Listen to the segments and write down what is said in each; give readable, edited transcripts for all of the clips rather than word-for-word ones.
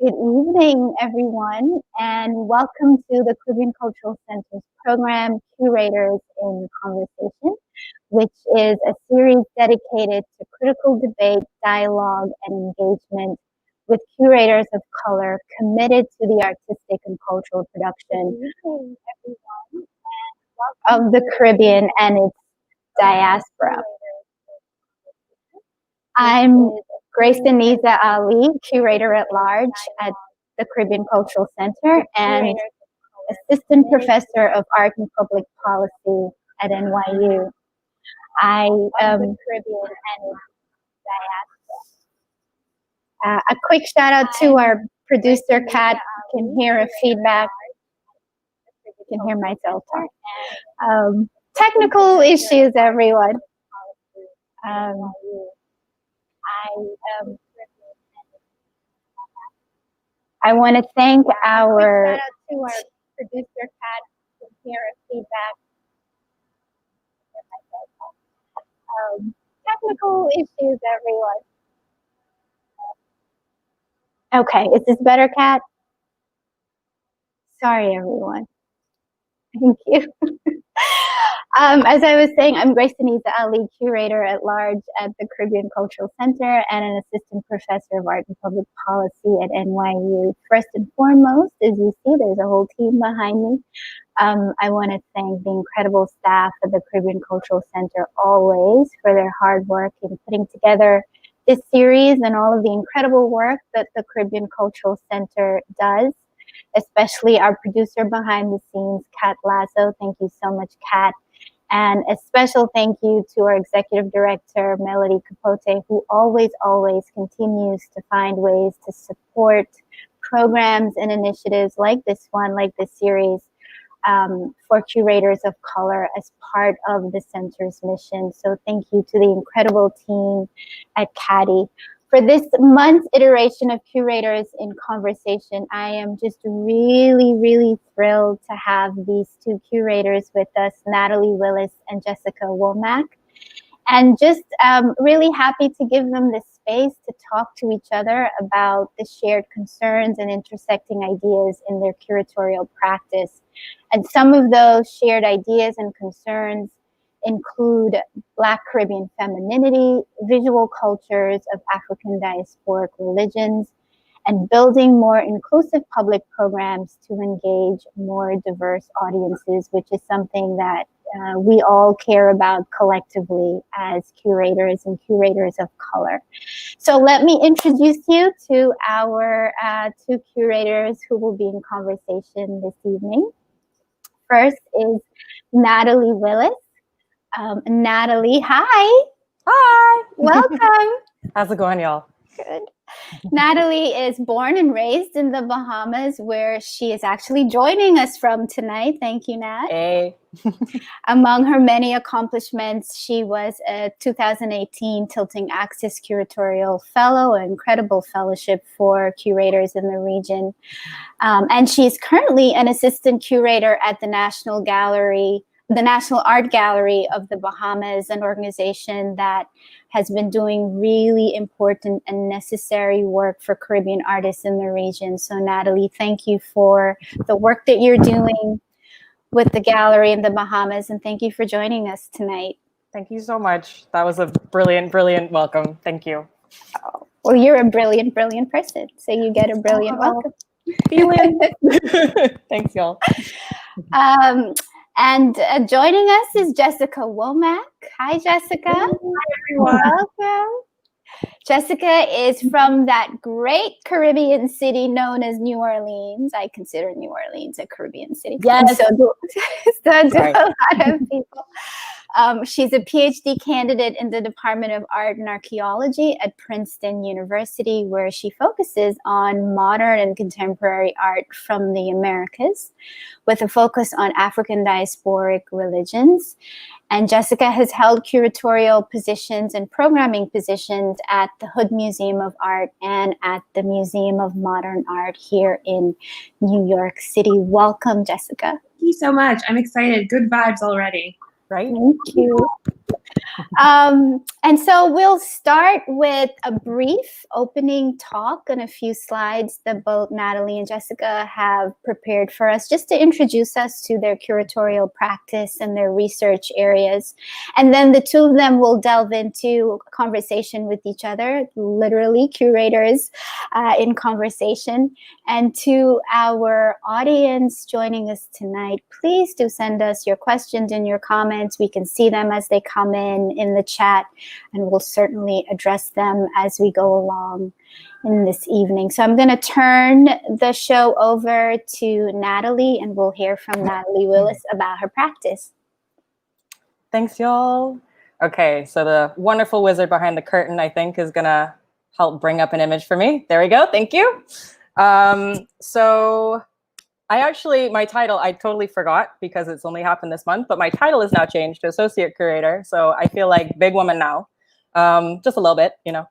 Good evening, everyone, and welcome to the Caribbean Cultural Center's program, Curators in Conversation, which is a series dedicated to critical debate, dialogue, and engagement with curators of color committed to the artistic and cultural production of the Caribbean and its diaspora. I'm Grace Aneiza Ali, Curator-at-Large at the Caribbean Cultural Center and Assistant Professor of Art and Public Policy at NYU. I am Caribbean and diaspora. A quick shout out to our producer, Kat. You can hear a feedback. I can hear myself talk. Technical issues, everyone. I want to thank our producer, Kat, to hear a feedback. Technical issues, everyone. Okay, is this better, Kat? Sorry, everyone. Thank you. As I was saying, I'm Grace Aneiza Ali, Curator-at-Large at the Caribbean Cultural Center and an Assistant Professor of Art and Public Policy at NYU. First and foremost, as you see, there's a whole team behind me. I want to thank the incredible staff at the Caribbean Cultural Center always for their hard work in putting together this series and all of the incredible work that the Caribbean Cultural Center does, especially our producer behind the scenes, Kat Lazo. Thank you so much, Kat. And a special thank you to our executive director, Melody Capote, who always continues to find ways to support programs and initiatives like this one, like this series, for curators of color as part of the center's mission. So thank you to the incredible team at CCCADI. For this month's iteration of Curators in Conversation, I am just really thrilled to have these two curators with us, Natalie Willis and Jessica Womack, and just really happy to give them the space to talk to each other about the shared concerns and intersecting ideas in their curatorial practice. And some of those shared ideas and concerns include Black Caribbean femininity, visual cultures of African diasporic religions, and building more inclusive public programs to engage more diverse audiences, which is something that we all care about collectively as curators and curators of color. So let me introduce you to our two curators who will be in conversation this evening. First is Natalie Willis. Natalie, hi. Hi. Welcome. How's it going, y'all? Good. Natalie is born and raised in the Bahamas, where she is actually joining us from tonight. Thank you, Nat. Hey. Among her many accomplishments, she was a 2018 Tilting Axis Curatorial Fellow, an incredible fellowship for curators in the region. And she's currently an assistant curator at the National Art Gallery of the Bahamas, an organization that has been doing really important and necessary work for Caribbean artists in the region. So Natalie, thank you for the work that you're doing with the gallery in the Bahamas, and thank you for joining us tonight. Thank you so much. That was a brilliant welcome. Thank you. Oh, well, you're a brilliant person, so you get a brilliant welcome. Feeling. Thanks, y'all. And joining us is Jessica Womack. Hi, Jessica. Hi, everyone. Welcome. Jessica is from that great Caribbean city known as New Orleans. I consider New Orleans a Caribbean city. Yes. So do a lot of people. She's a PhD candidate in the Department of Art and Archeology at Princeton University, where she focuses on modern and contemporary art from the Americas, with a focus on African diasporic religions. And Jessica has held curatorial positions and programming positions at the Hood Museum of Art and at the Museum of Modern Art here in New York City. Welcome, Jessica. Thank you so much. I'm excited. Good vibes already. Right? Thank you. And so we'll start with a brief opening talk and a few slides that both Natalie and Jessica have prepared for us, just to introduce us to their curatorial practice and their research areas. And then the two of them will delve into a conversation with each other, literally curators in conversation. And to our audience joining us tonight, please do send us your questions and your comments. We can see them as they come in the chat, and we'll certainly address them as we go along in this evening. So I'm going to turn the show over to Natalie, and we'll hear from Natalie Willis about her practice. Thanks, y'all. Okay, so the wonderful wizard behind the curtain, I think, is going to help bring up an image for me. There we go. Thank you. So my title, I totally forgot because it's only happened this month, but my title is now changed to Associate Curator. So I feel like big woman now, just a little bit, you know.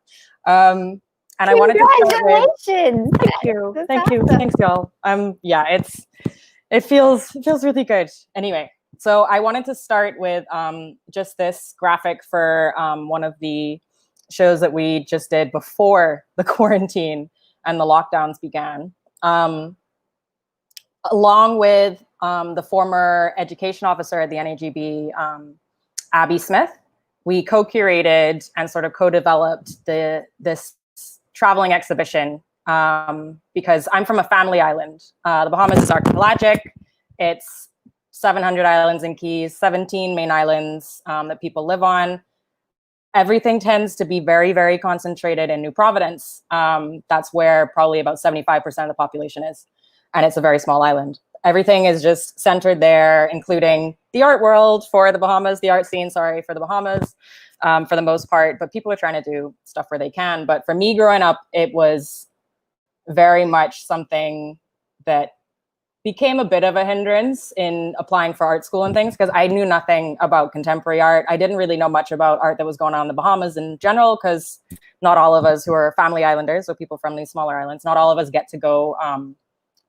And I wanted to start with, thank you. That's thank awesome. You. Thanks, y'all. Yeah, it feels really good. Anyway, so I wanted to start with just this graphic for one of the shows that we just did before the quarantine and the lockdowns began. Along with the former education officer at the NAGB, Abby Smith, we co-curated and sort of co-developed this traveling exhibition because I'm from a family island. The Bahamas is archipelagic. It's 700 islands and keys, 17 main islands that people live on. Everything tends to be very, very concentrated in New Providence. That's where probably about 75% of the population is. And it's a very small island. Everything is just centered there, including the art world for the Bahamas, the art scene, sorry, for the Bahamas, for the most part. But people are trying to do stuff where they can. But for me growing up, it was very much something that became a bit of a hindrance in applying for art school and things, because I knew nothing about contemporary art. I didn't really know much about art that was going on in the Bahamas in general, because not all of us who are family islanders, so people from these smaller islands, not all of us get to go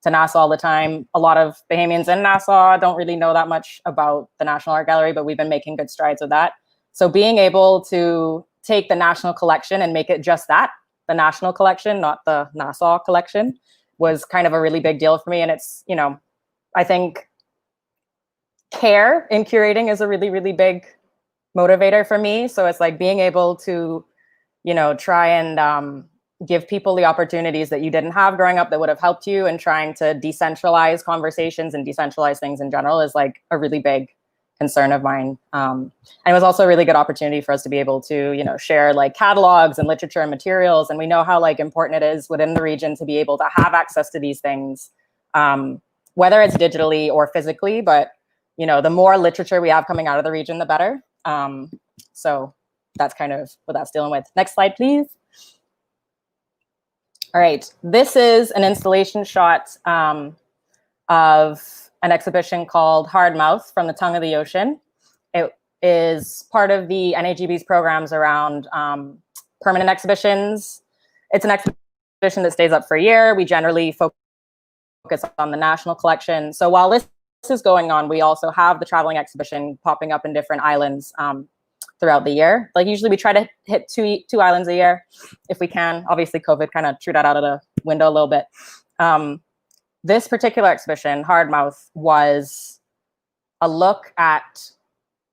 to Nassau all the time. A lot of Bahamians in Nassau don't really know that much about the National Art Gallery, but we've been making good strides with that. So being able to take the National Collection and make it just that, the National Collection, not the Nassau Collection, was kind of a really big deal for me. And it's, you know, I think care in curating is a really, really big motivator for me. So it's like being able to, you know, try and give people the opportunities that you didn't have growing up that would have helped you, and trying to decentralize conversations and decentralize things in general is like a really big concern of mine. And it was also a really good opportunity for us to be able to, you know, share like catalogs and literature and materials. And we know how like important it is within the region to be able to have access to these things, whether it's digitally or physically. But, you know, the more literature we have coming out of the region, the better. So that's kind of what that's dealing with. Next slide, please. All right, this is an installation shot of an exhibition called Hard Mouth from the Tongue of the Ocean. It is part of the NAGB's programs around permanent exhibitions. It's an exhibition that stays up for a year. We generally focus on the National Collection. So while this is going on, we also have the traveling exhibition popping up in different islands throughout the year. Like usually we try to hit two islands a year if we can. Obviously COVID kind of threw that out of the window a little bit. This particular exhibition, Hard Mouth, was a look at,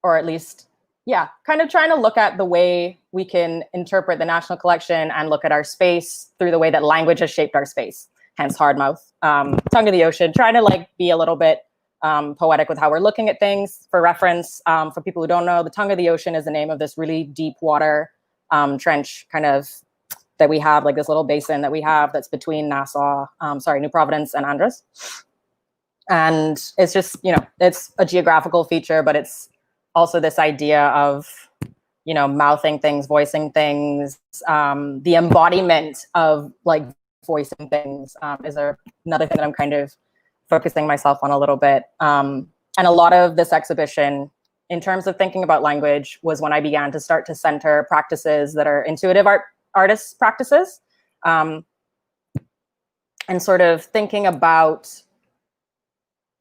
or at least, yeah, kind of trying to look at the way we can interpret the National Collection and look at our space through the way that language has shaped our space, hence Hard Mouth. Tongue of the Ocean, trying to like be a little bit poetic with how we're looking at things. For reference, for people who don't know, the Tongue of the Ocean is the name of this really deep water trench kind of that we have, like this little basin that we have that's between New Providence and Andros. And it's just, you know, it's a geographical feature, but it's also this idea of, you know, mouthing things, voicing things, the embodiment of like voicing things is another thing that I'm kind of focusing myself on a little bit. And a lot of this exhibition, in terms of thinking about language, was when I began to start to center practices that are intuitive artists' practices, and sort of thinking about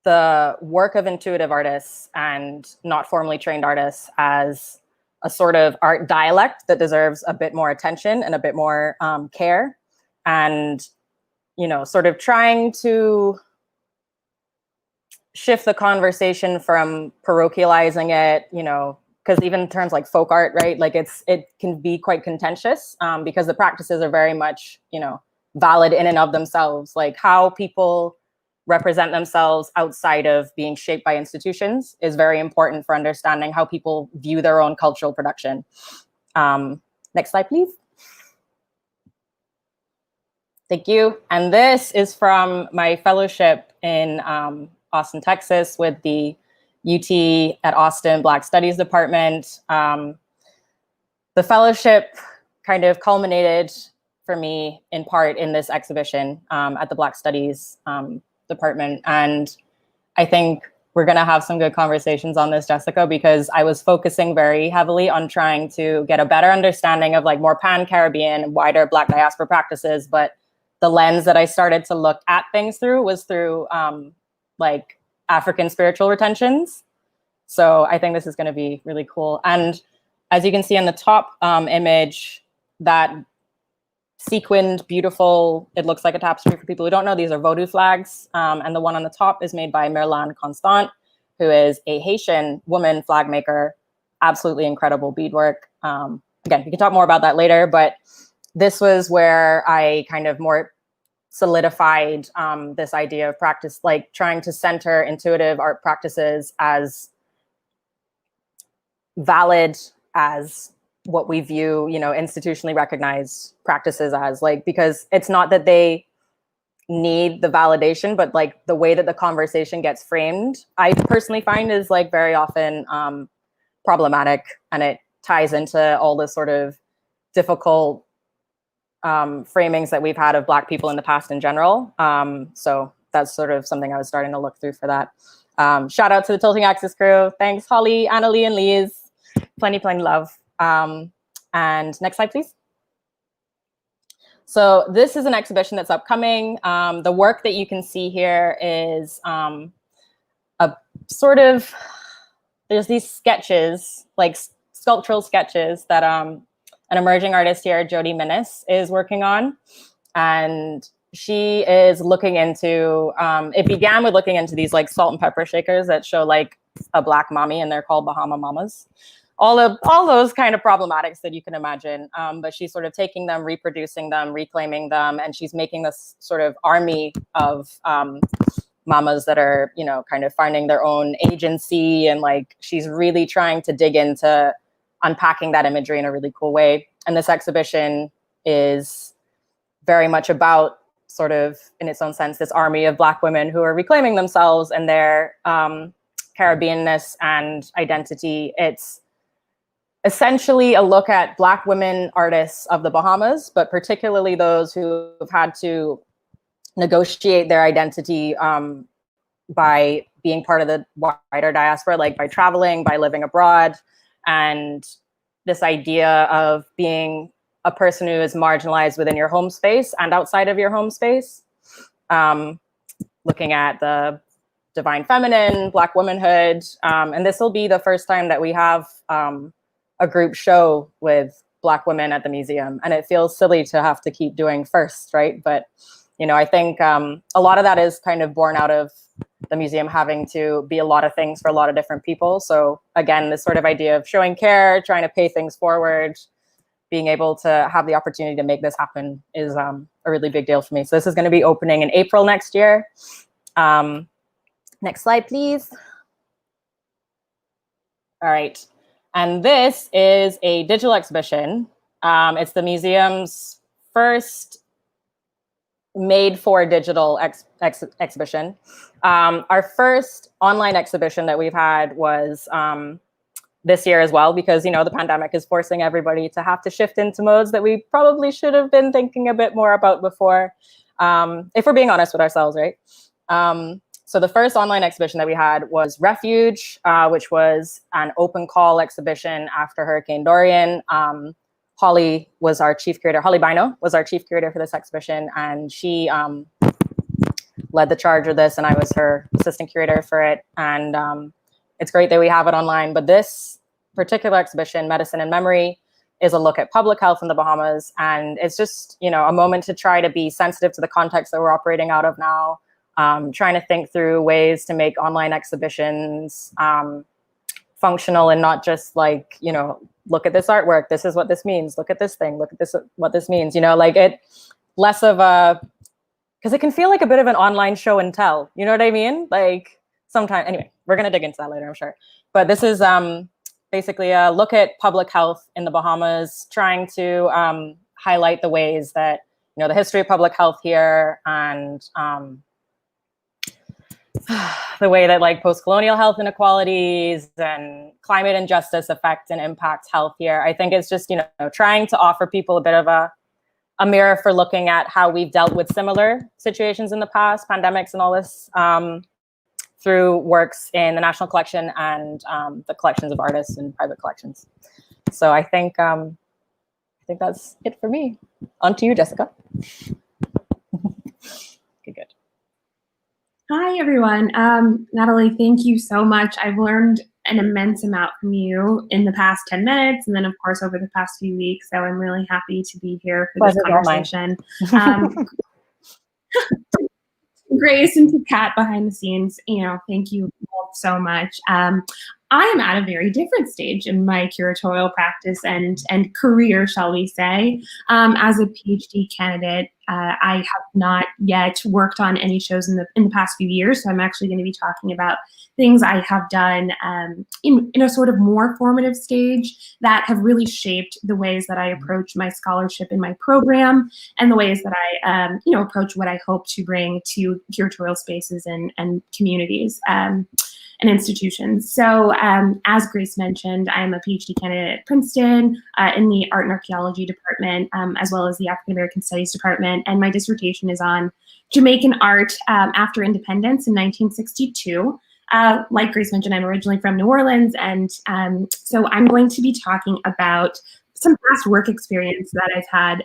the work of intuitive artists and not formally trained artists as a sort of art dialect that deserves a bit more attention and a bit more care. And, you know, sort of trying to shift the conversation from parochializing it, you know, because even terms like folk art, right? Like it can be quite contentious because the practices are very much, you know, valid in and of themselves. Like how people represent themselves outside of being shaped by institutions is very important for understanding how people view their own cultural production. Next slide, please. Thank you. And this is from my fellowship in Austin, Texas with the UT at Austin Black Studies Department. The fellowship kind of culminated for me in part in this exhibition at the Black Studies Department. And I think we're gonna have some good conversations on this, Jessica, because I was focusing very heavily on trying to get a better understanding of like more pan-Caribbean, wider Black diaspora practices. But the lens that I started to look at things through was through like African spiritual retentions. So I think this is gonna be really cool. And as you can see in the top image, that sequined, beautiful, it looks like a tapestry. For people who don't know, these are Vodou flags. And the one on the top is made by Merlan Constant, who is a Haitian woman flag maker. Absolutely incredible beadwork. Again, we can talk more about that later, but this was where I kind of more solidified this idea of practice, like trying to center intuitive art practices as valid as what we view, you know, institutionally recognized practices as, like, because it's not that they need the validation, but like the way that the conversation gets framed, I personally find is like very often problematic, and it ties into all the sort of difficult framings that we've had of Black people in the past in general. So that's sort of something I was starting to look through for that. Shout out to the Tilting Axis crew. Thanks, Holly, Annalie, and Lise. Plenty love. And next slide, please. So this is an exhibition that's upcoming. The work that you can see here is a sort of, there's these sketches, like sculptural sketches that an emerging artist here, Jody Minnis, is working on. And she is looking into, it began with looking into these like salt and pepper shakers that show like a Black mommy, and they're called Bahama Mamas. All those kind of problematics that you can imagine. But she's sort of taking them, reproducing them, reclaiming them, and she's making this sort of army of mamas that are, you know, kind of finding their own agency, and like she's really trying to dig into unpacking that imagery in a really cool way. And this exhibition is very much about sort of, in its own sense, this army of Black women who are reclaiming themselves and their Caribbeanness and identity. It's essentially a look at Black women artists of the Bahamas, but particularly those who have had to negotiate their identity by being part of the wider diaspora, like by traveling, by living abroad. And this idea of being a person who is marginalized within your home space and outside of your home space. Looking at the divine feminine, Black womanhood. And this will be the first time that we have a group show with Black women at the museum. And it feels silly to have to keep doing first, right? But, you know, I think a lot of that is kind of born out of the museum having to be a lot of things for a lot of different people. So again, this sort of idea of showing care, trying to pay things forward, being able to have the opportunity to make this happen is a really big deal for me. So this is going to be opening in April next year. Next slide, please. All right. And this is a digital exhibition. It's the museum's first made for digital exhibition. Our first online exhibition that we've had was this year as well, because, you know, the pandemic is forcing everybody to have to shift into modes that we probably should have been thinking a bit more about before, if we're being honest with ourselves, right? So the first online exhibition that we had was Refuge, which was an open call exhibition after Hurricane Dorian. Holly was our chief curator. Holly Bino was our chief curator for this exhibition, and she led the charge of this, and I was her assistant curator for it. And it's great that we have it online, but this particular exhibition, Medicine and Memory, is a look at public health in the Bahamas. And it's just, you know, a moment to try to be sensitive to the context that we're operating out of now, trying to think through ways to make online exhibitions functional and not just like, you know, look at this artwork, this is what this means, look at this thing, look at this, what this means, you know, like it less of a, because it can feel like a bit of an online show and tell, you know what I mean? Like sometimes, anyway, we're going to dig into that later, I'm sure. But this is basically a look at public health in the Bahamas, trying to highlight the ways that, you know, the history of public health here and the way that like post-colonial health inequalities and climate injustice affect and impact health here. I think it's just, you know, trying to offer people a bit of a mirror for looking at how we've dealt with similar situations in the past, pandemics and all this, through works in the National Collection and the collections of artists and private collections. So I think that's it for me. On to you, Jessica. Okay, good. Hi, everyone. Natalie, thank you so much. I've learned an immense amount from you in the past 10 minutes, and then, of course, over the past few weeks. So I'm really happy to be here for this conversation. Grace and to Kat behind the scenes, you know, thank you both so much. I am at a very different stage in my curatorial practice and career, shall we say. As a PhD candidate, I have not yet worked on any shows in the past few years, so I'm actually going to be talking about things I have done in a sort of more formative stage that have really shaped the ways that I approach my scholarship in my program and the ways that I, you know, approach what I hope to bring to curatorial spaces and communities and institutions. So as Grace mentioned, I'm a PhD candidate at Princeton in the Art and Archeology department, as well as the African American Studies department. And my dissertation is on Jamaican art after independence in 1962. Like Grace mentioned, I'm originally from New Orleans. And so I'm going to be talking about some past work experience that I've had.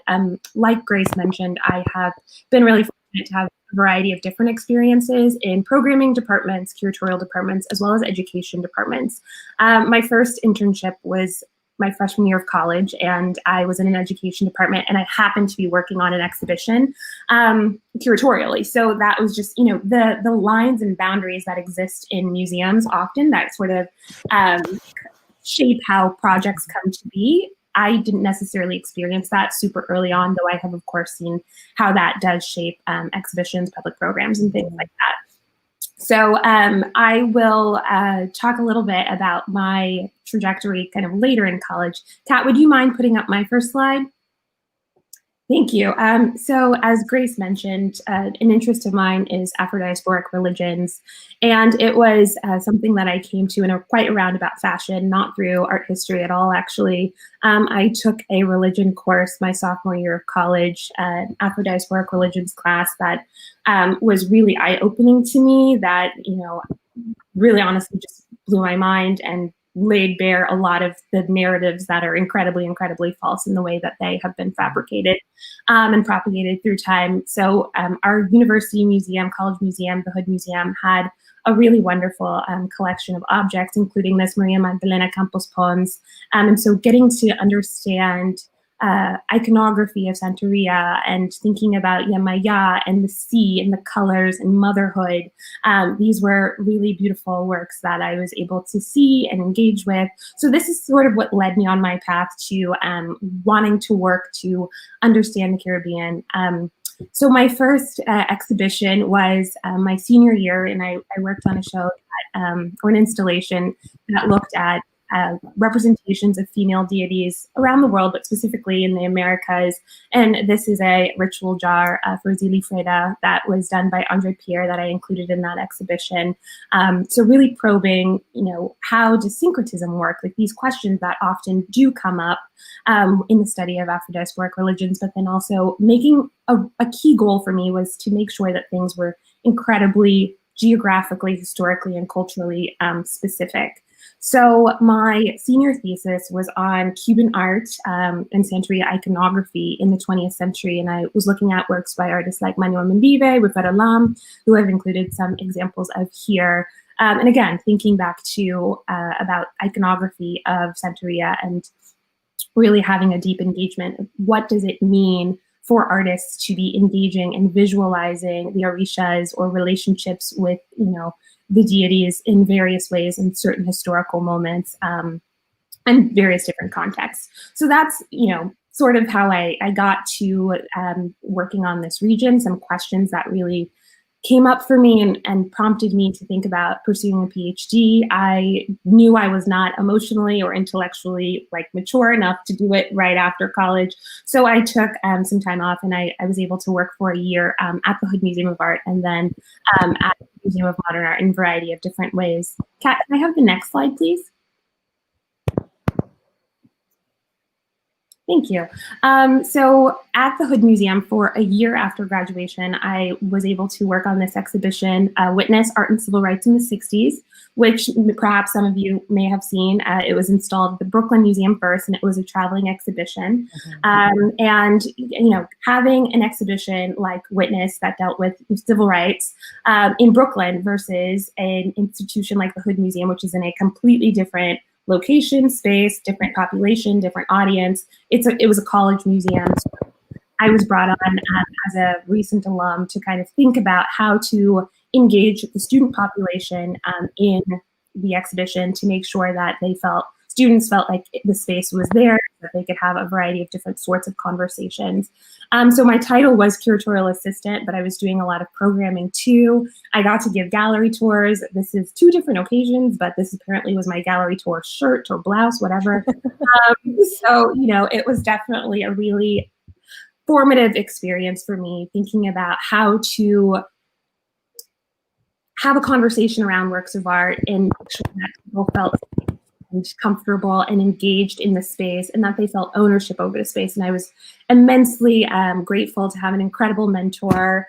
Like Grace mentioned, I have been really fortunate to have a variety of different experiences in programming departments, curatorial departments, as well as education departments. My first internship was my freshman year of college, and I was in an education department, and I happened to be working on an exhibition curatorially. So that was just, you know, the lines and boundaries that exist in museums often that sort of shape how projects come to be. I didn't necessarily experience that super early on, though I have, of course, seen how that does shape exhibitions, public programs, and things like that. So I will talk a little bit about my trajectory kind of later in college. Kat, would you mind putting up my first slide? Thank you. So as Grace mentioned, an interest of mine is Afro-diasporic religions. And it was something that I came to in a quite roundabout fashion, not through art history at all, actually. I took a religion course my sophomore year of college, an Afro-diasporic religions class that was really eye-opening to me, that, you know, really honestly just blew my mind and laid bare a lot of the narratives that are incredibly, incredibly false in the way that they have been fabricated and propagated through time. So our university museum, college museum, the Hood Museum, had a really wonderful collection of objects, including this Maria Magdalena Campos Pons. And so getting to understand iconography of Santeria and thinking about Yamaya and the sea and the colors and motherhood. These were really beautiful works that I was able to see and engage with. So this is sort of what led me on my path to wanting to work to understand the Caribbean. So my first exhibition was my senior year, and I worked on a show or an installation that looked at representations of female deities around the world, but specifically in the Americas. And this is a ritual jar for Zili Freda that was done by Andre Pierre that I included in that exhibition. So really probing, you know, how does syncretism work? Like these questions that often do come up in the study of Afro-diasporic religions, but then also making a key goal for me was to make sure that things were incredibly geographically, historically, and culturally specific. So my senior thesis was on Cuban art and Santeria iconography in the 20th century, and I was looking at works by artists like Manuel Mendive, Rufetta Lam, who I've included some examples of here, And again, thinking back to about iconography of Santeria and really having a deep engagement of what does it mean for artists to be engaging and visualizing the orishas or relationships with, the deities in various ways in certain historical moments and various different contexts. So that's, sort of how I got to working on this region, some questions that really came up for me and prompted me to think about pursuing a PhD. I knew I was not emotionally or intellectually mature enough to do it right after college. So I took some time off, and I was able to work for a year at the Hood Museum of Art, and then at the Museum of Modern Art in a variety of different ways. Kat, can I have the next slide, please? Thank you. So at the Hood Museum for a year after graduation, I was able to work on this exhibition, Witness Art and Civil Rights in the 60s, which perhaps some of you may have seen. It was installed at the Brooklyn Museum first, and it was a traveling exhibition. And, having an exhibition like Witness that dealt with civil rights in Brooklyn versus an institution like the Hood Museum, which is in a completely different location, space, different population, different audience. It was a college museum. So I was brought on as a recent alum to kind of think about how to engage the student population in the exhibition to make sure that students felt like the space was there, that they could have a variety of different sorts of conversations. So my title was Curatorial Assistant, but I was doing a lot of programming too. I got to give gallery tours. This is 2 different occasions, but this apparently was my gallery tour shirt or blouse, whatever. So, it was definitely a really formative experience for me, thinking about how to have a conversation around works of art and make sure that people felt comfortable and engaged in the space, and that they felt ownership over the space. And I was immensely grateful to have an incredible mentor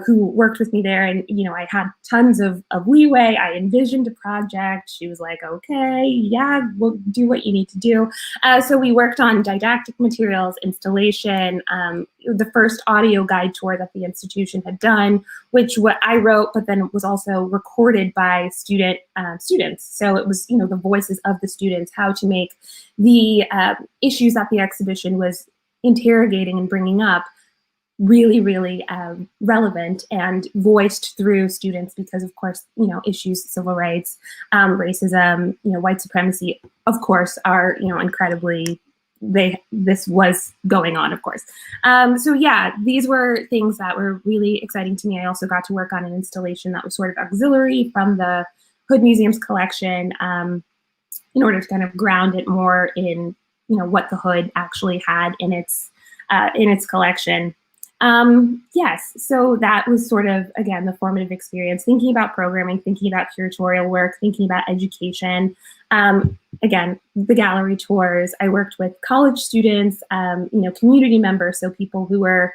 who worked with me there. And, I had tons of leeway. I envisioned a project. She was like, okay, yeah, we'll do what you need to do. So we worked on didactic materials, installation, the first audio guide tour that the institution had done, which what I wrote, but then was also recorded by students. So it was, the voices of the students, how to make the issues that the exhibition was interrogating and bringing up really, really relevant and voiced through students, because of course, issues, civil rights, racism, white supremacy, of course, are, incredibly, this was going on, of course. So yeah, these were things that were really exciting to me. I also got to work on an installation that was sort of auxiliary from the Hood Museum's collection in order to kind of ground it more in, what the Hood actually had in its collection. Yes, so that was sort of, again, the formative experience, thinking about programming, thinking about curatorial work, thinking about education. Again, the gallery tours, I worked with college students, community members, so people who were,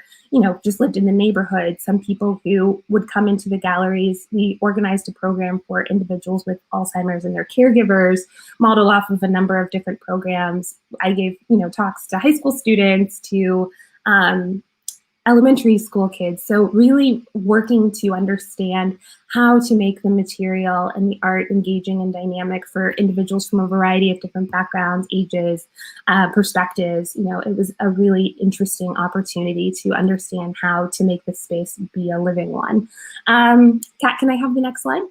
just lived in the neighborhood, some people who would come into the galleries. We organized a program for individuals with Alzheimer's and their caregivers, modeled off of a number of different programs. I gave, talks to high school students, to elementary school kids. So really working to understand how to make the material and the art engaging and dynamic for individuals from a variety of different backgrounds, ages, perspectives. It was a really interesting opportunity to understand how to make the space be a living one. Kat, can I have the next slide?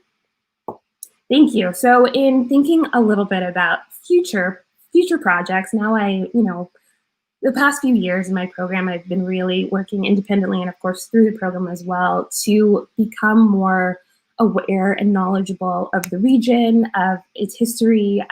Thank you. So in thinking a little bit about future projects, now the past few years in my program, I've been really working independently and of course through the program as well to become more aware and knowledgeable of the region, of its history,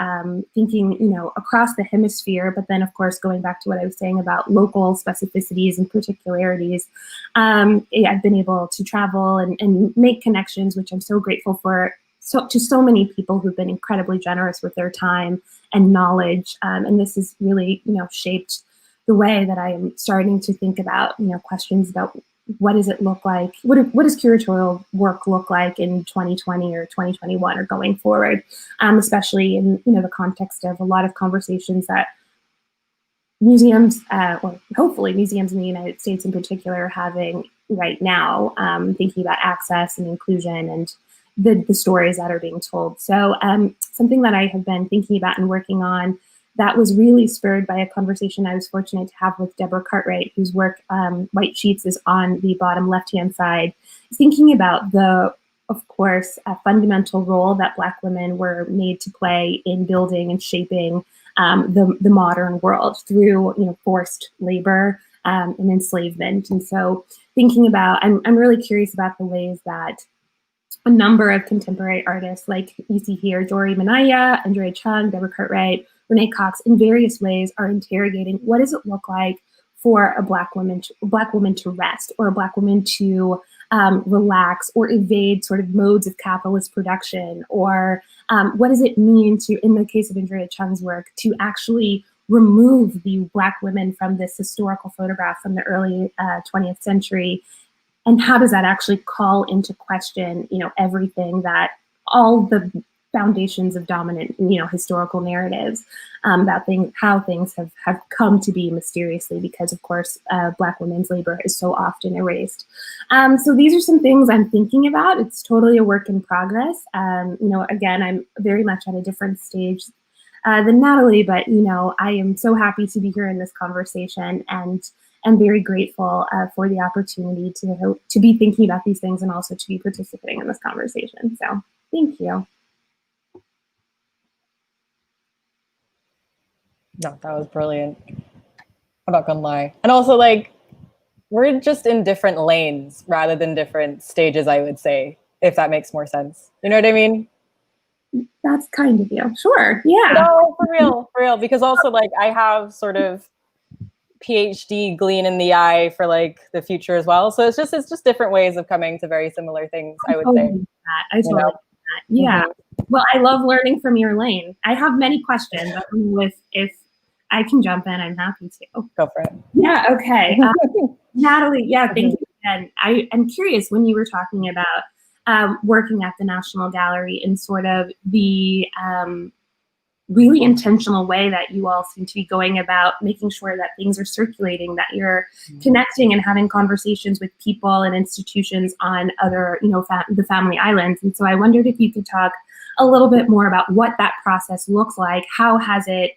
thinking, across the hemisphere, but then of course going back to what I was saying about local specificities and particularities. I've been able to travel and make connections, which I'm so grateful for, to so many people who've been incredibly generous with their time and knowledge. And this has really, shaped the way that I am starting to think about, questions about what does it look like? What does curatorial work look like in 2020 or 2021 or going forward, especially in, the context of a lot of conversations that museums, or hopefully museums in the United States in particular, are having right now, thinking about access and inclusion and, the stories that are being told. So something that I have been thinking about and working on that was really spurred by a conversation I was fortunate to have with Deborah Cartwright, whose work, White Sheets, is on the bottom left-hand side, thinking about of course, a fundamental role that Black women were made to play in building and shaping the modern world through, forced labor and enslavement. And so thinking about, I'm really curious about the ways that a number of contemporary artists, like you see here, Dori Manaya, Andrea Chung, Deborah Cartwright, Renee Cox, in various ways are interrogating what does it look like for a Black woman to rest, or a Black woman to relax or evade sort of modes of capitalist production, or what does it mean to, in the case of Andrea Chung's work, to actually remove the Black women from this historical photograph from the early 20th century. And how does that actually call into question, everything that all the foundations of dominant, historical narratives about how things have come to be mysteriously, because of course, Black women's labor is so often erased. So these are some things I'm thinking about. It's totally a work in progress. Again, I'm very much at a different stage than Natalie, but I am so happy to be here in this conversation, and I'm very grateful for the opportunity to be thinking about these things and also to be participating in this conversation. So thank you. No, that was brilliant. I'm not gonna lie. And also, we're just in different lanes rather than different stages, I would say, if that makes more sense. You know what I mean? That's kind of you. Sure. Yeah. No, for real. Because also, I have sort of PhD gleam in the eye for the future as well. So it's just different ways of coming to very similar things, I would say. I totally get that. Yeah. Mm-hmm. Well, I love learning from your lane. I have many questions. If I can jump in, I'm happy to. Go for it. Yeah. Okay. Natalie. Yeah. Thank you. And I'm curious, when you were talking about working at the National Gallery and sort of the really intentional way that you all seem to be going about making sure that things are circulating, that you're connecting and having conversations with people and institutions on other, the Family Islands. And so I wondered if you could talk a little bit more about what that process looks like. How has it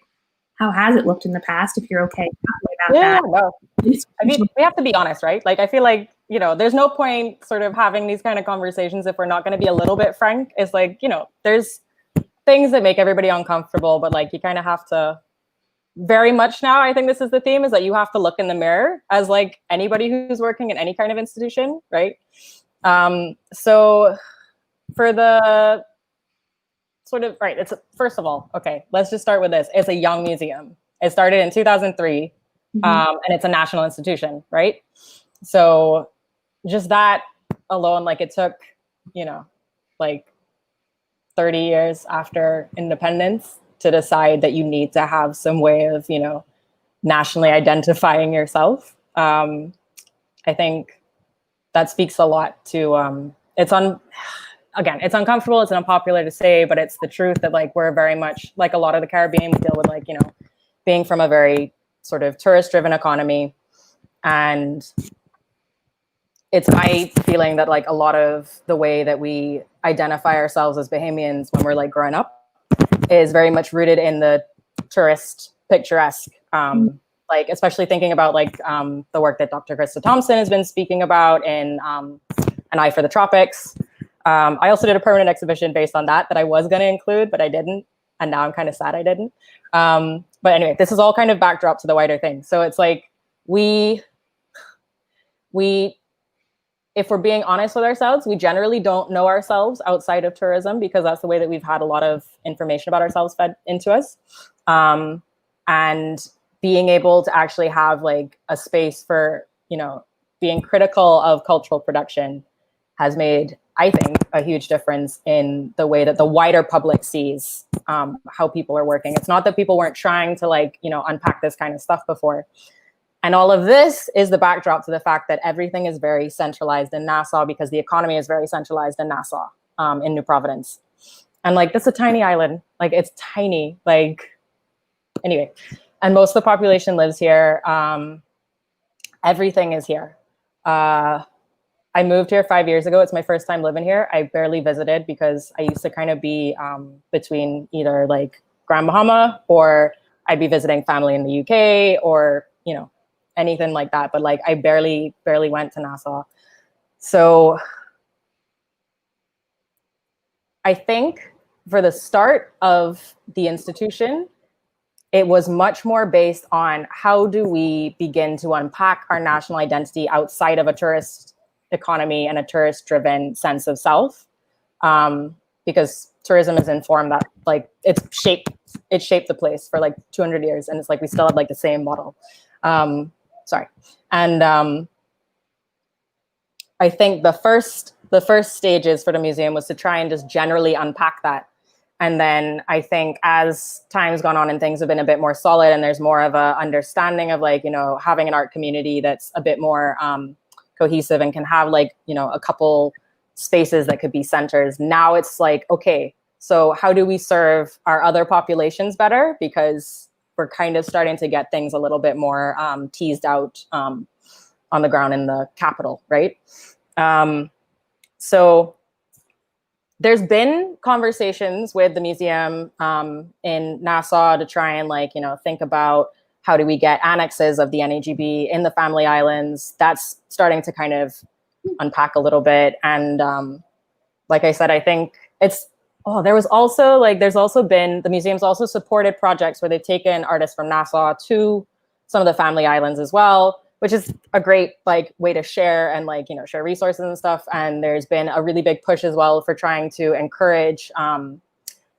looked in the past, if you're okay about that? No. I mean, we have to be honest, right? I feel there's no point sort of having these kind of conversations if we're not going to be a little bit frank. It's there's things that make everybody uncomfortable, but you kind of have to, very much now, I think this is the theme, is that you have to look in the mirror as anybody who's working in any kind of institution, right? So for the sort of, right, first of all, okay, let's just start with this. It's a young museum. It started in 2003, and it's a national institution, right? So just that alone, it took, 30 years after independence to decide that you need to have some way of, nationally identifying yourself. I think that speaks a lot to, it's uncomfortable, it's unpopular to say, but it's the truth that we're very much a lot of the Caribbean, we deal with being from a very sort of tourist-driven economy. And it's my feeling that a lot of the way that we identify ourselves as Bahamians when we're growing up is very much rooted in the tourist picturesque, especially thinking about the work that Dr. Krista Thompson has been speaking about in An Eye for the Tropics. I also did a permanent exhibition based on that I was going to include, but I didn't. And now I'm kind of sad I didn't. But anyway, this is all kind of backdrop to the wider thing. So it's we if we're being honest with ourselves, we generally don't know ourselves outside of tourism, because that's the way that we've had a lot of information about ourselves fed into us. And being able to actually have a space for, being critical of cultural production has made, I think, a huge difference in the way that the wider public sees how people are working. It's not that people weren't trying to unpack this kind of stuff before. And all of this is the backdrop to the fact that everything is very centralized in Nassau, because the economy is very centralized in Nassau, in New Providence. And that's a tiny island. It's tiny. Anyway, and most of the population lives here. Everything is here. I moved here 5 years ago. It's my first time living here. I barely visited because I used to kind of be between either like Grand Bahama, or I'd be visiting family in the UK, or, you know, anything like that. But like I barely went to Nassau. So I think for the start of the institution, it was much more based on how do we begin to unpack our national identity outside of a tourist economy and a tourist-driven sense of self, because tourism is informed that like it shaped the place for like 200 years, and it's like we still have like the same model. I think the first stages for the museum was to try and just generally unpack that. And then I think as time's gone on and things have been a bit more solid and there's more of a understanding of like, you know, having an art community that's a bit more cohesive and can have like, you know, a couple spaces that could be centers. Now it's like, okay, so how do we serve our other populations better? Because we're kind of starting to get things a little bit more teased out on the ground in the capital, right? So there's been conversations with the museum in Nassau to try and like, you know, think about how do we get annexes of the NAGB in the family islands. That's starting to kind of unpack a little bit. And like I said, I think it's, there's also been, the museum's also supported projects where they've taken artists from Nassau to some of the family islands as well, which is a great like way to share and like, you know, share resources and stuff. And there's been a really big push as well for trying to encourage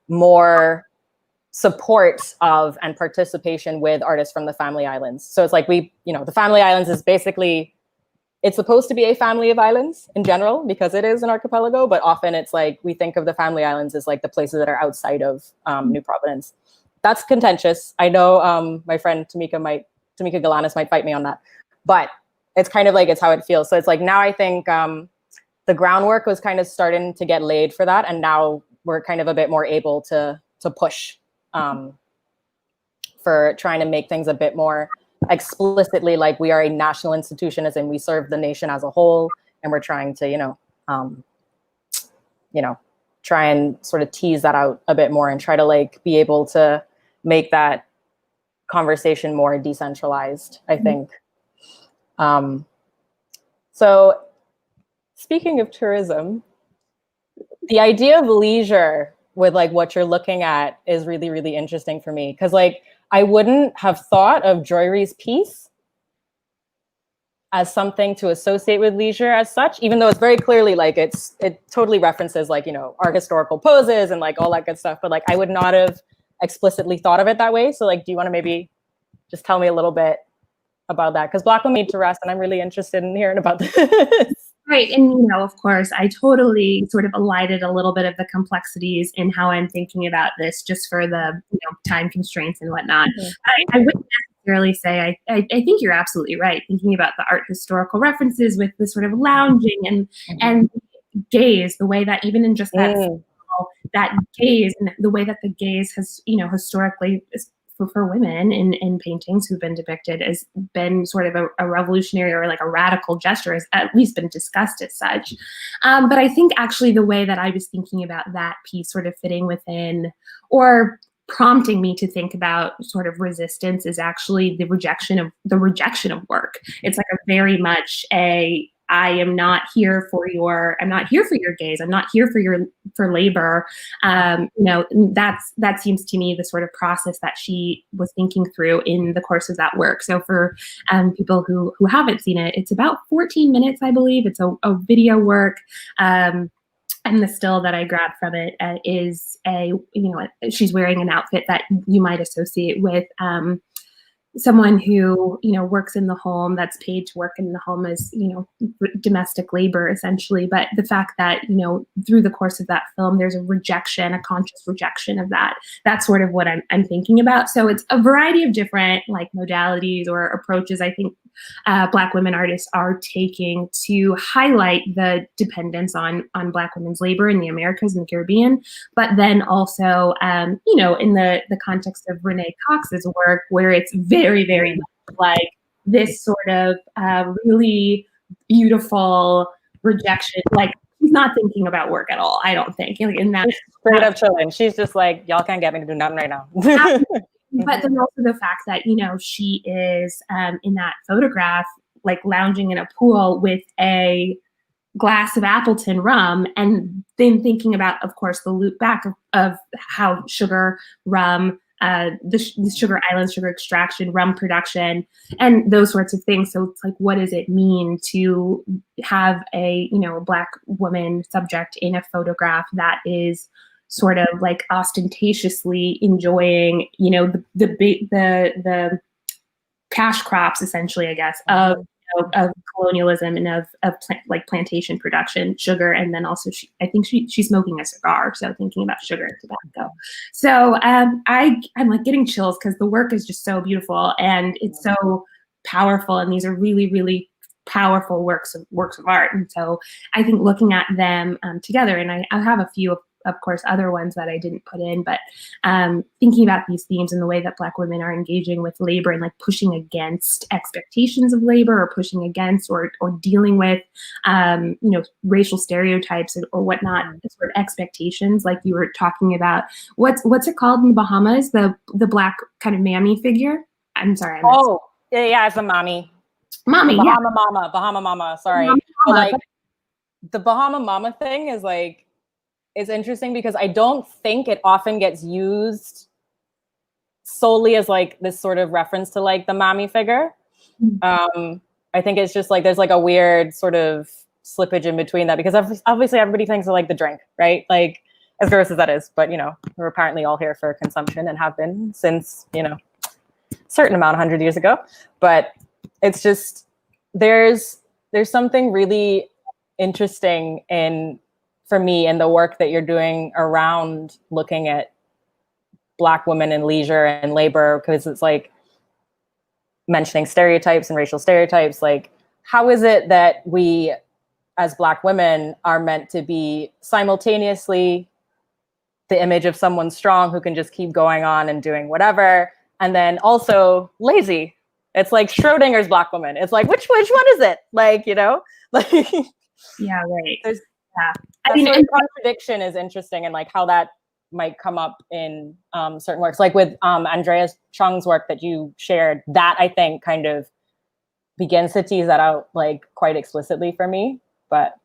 more support of and participation with artists from the family islands. So it's like the family islands is basically, it's supposed to be a family of islands in general because it is an archipelago, but often it's like, we think of the family islands as like the places that are outside of New Providence. That's contentious. I know my friend Tamika Galanis might fight me on that, but it's kind of like, it's how it feels. So it's like, now I think the groundwork was kind of starting to get laid for that. And now we're kind of a bit more able to push for trying to make things a bit more explicitly like we are a national institution, as in we serve the nation as a whole. And we're trying to, try and sort of tease that out a bit more and try to like be able to make that conversation more decentralized, I think. So speaking of tourism, the idea of leisure with like what you're looking at is really, really interesting for me. Cause like, I wouldn't have thought of Joyri's piece as something to associate with leisure as such, even though it's very clearly like, it totally references like, you know, art historical poses and like all that good stuff. But like, I would not have explicitly thought of it that way. So like, do you want to maybe just tell me a little bit about that? Because Black women need to rest, and I'm really interested in hearing about this. Right. And, you know, of course, I totally sort of elided a little bit of the complexities in how I'm thinking about this just for the, you know, time constraints and whatnot. I wouldn't necessarily say, I think you're absolutely right. Thinking about the art historical references with the sort of lounging and gaze, the way that even in just that gaze and the way that the gaze has, you know, historically for women in paintings who've been depicted has been sort of a revolutionary or like a radical gesture, has at least been discussed as such. But I think actually the way that I was thinking about that piece sort of fitting within or prompting me to think about sort of resistance is actually the rejection of work. It's like a very much I'm not here for your gaze. I'm not here for labor. You know, that seems to me the sort of process that she was thinking through in the course of that work. So for people who haven't seen it, it's about 14 minutes, I believe. It's a video work. And the still that I grabbed from it is she's wearing an outfit that you might associate with someone who, you know, works in the home, that's paid to work in the home as, you know, domestic labor essentially. But the fact that, you know, through the course of that film, there's a conscious rejection of that. That's sort of what I'm thinking about. So it's a variety of different like modalities or approaches I think Black women artists are taking to highlight the dependence on Black women's labor in the Americas and the Caribbean, but then also, you know, in the context of Renee Cox's work, where it's very, very much like this sort of really beautiful rejection. Like, she's not thinking about work at all, I don't think. Like, in that, straight up chilling. She's just like, y'all can't get me to do nothing right now. But then also the fact that, you know, she is in that photograph, like lounging in a pool with a glass of Appleton rum, and then thinking about, of course, the loop back of how sugar, rum, the Sugar Islands, sugar extraction, rum production, and those sorts of things. So it's like, what does it mean to have a, you know, a Black woman subject in a photograph that is sort of like ostentatiously enjoying, you know, the cash crops, essentially, I guess, of colonialism and of like plantation production, sugar, and then also I think she's smoking a cigar, so thinking about sugar and tobacco. So I'm like getting chills because the work is just so beautiful and it's so powerful, and these are really, really powerful works of art. And so I think looking at them together, and I have a few of course, other ones that I didn't put in, but thinking about these themes and the way that Black women are engaging with labor and like pushing against expectations of labor, or pushing against or dealing with, you know, racial stereotypes or whatnot, sort of expectations, like you were talking about. What's it called in the Bahamas? The Black kind of mammy figure? I'm sorry. Yeah, it's a mommy. Mommy, Bahama mama, sorry. Bahama But mama. like, the Bahama mama thing is like, it's interesting because I don't think it often gets used solely as like this sort of reference to like the mommy figure. I think it's just like, there's like a weird sort of slippage in between that, because obviously everybody thinks of like the drink, right? Like, as gross as that is, but you know, we're apparently all here for consumption and have been since, you know, a certain amount 100 years ago. But it's just, there's something really interesting for me in the work that you're doing around looking at Black women in leisure and labor, because it's like mentioning stereotypes and racial stereotypes. Like, how is it that we as Black women are meant to be simultaneously the image of someone strong who can just keep going on and doing whatever, and then also lazy? It's like Schrodinger's Black woman. It's like, which one is it? Like, you know, like, Yeah, right. Yeah. I mean, and contradiction is interesting, and like how that might come up in certain works, like with Andreas Chung's work that you shared. That I think kind of begins to tease that out like quite explicitly for me. But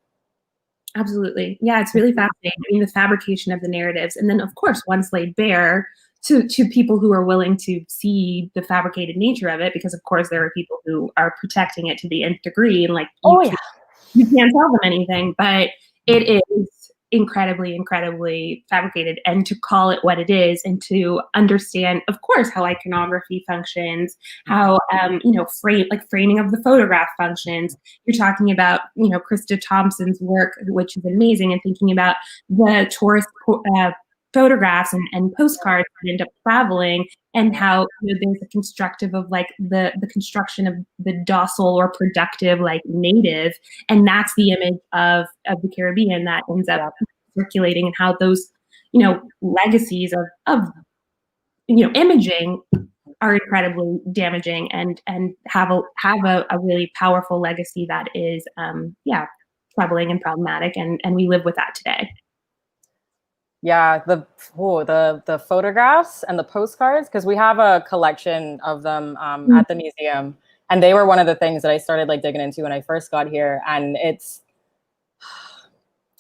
absolutely, yeah, it's really fascinating. I mean, the fabrication of the narratives, and then of course, once laid bare to people who are willing to see the fabricated nature of it, because of course there are people who are protecting it to the nth degree, and like, you can't tell them anything, but it is incredibly fabricated. And to call it what it is, and to understand, of course, how iconography functions, how you know, framing of the photograph functions. You're talking about, you know, Krista Thompson's work, which is amazing, and thinking about the tourist photographs and postcards that end up traveling, and how, you know, there's a constructive of like the construction of the docile or productive like native, and that's the image of the Caribbean that ends up circulating, and how those, you know, legacies of you know, imaging are incredibly damaging, and have a really powerful legacy that is troubling and problematic, and we live with that today. Yeah, the photographs and the postcards, because we have a collection of them at the museum, and they were one of the things that I started like digging into when I first got here. And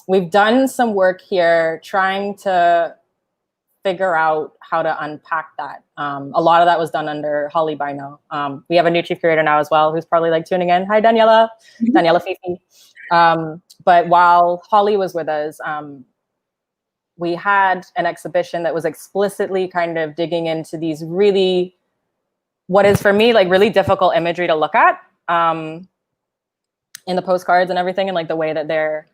we've done some work here trying to figure out how to unpack that. A lot of that was done under Holly Bino. We have a new chief curator now as well, who's probably like tuning in. Hi, Daniela Fifi. But while Holly was with us, we had an exhibition that was explicitly kind of digging into these really, what is for me, like really difficult imagery to look at in the postcards and everything, and like the way that they're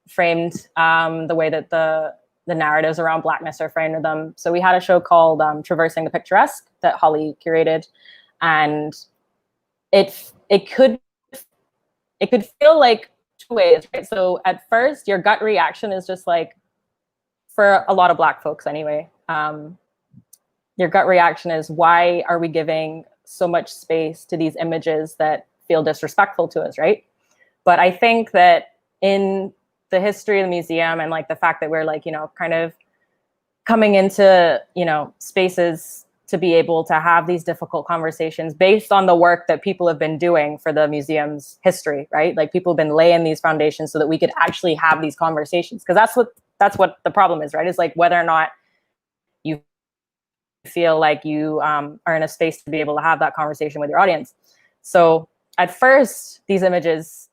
framed, the way that the narratives around Blackness are framed in them. So we had a show called Traversing the Picturesque that Holly curated, and it could feel like two ways, right? So at first, your gut reaction is just like, for a lot of Black folks anyway, your gut reaction is, why are we giving so much space to these images that feel disrespectful to us, right? But I think that in the history of the museum and like the fact that we're like, you know, kind of coming into, you know, spaces to be able to have these difficult conversations based on the work that people have been doing for the museum's history, right? Like people have been laying these foundations so that we could actually have these conversations. Because that's what the problem is, right? It's like whether or not you feel like you are in a space to be able to have that conversation with your audience. So at first, these images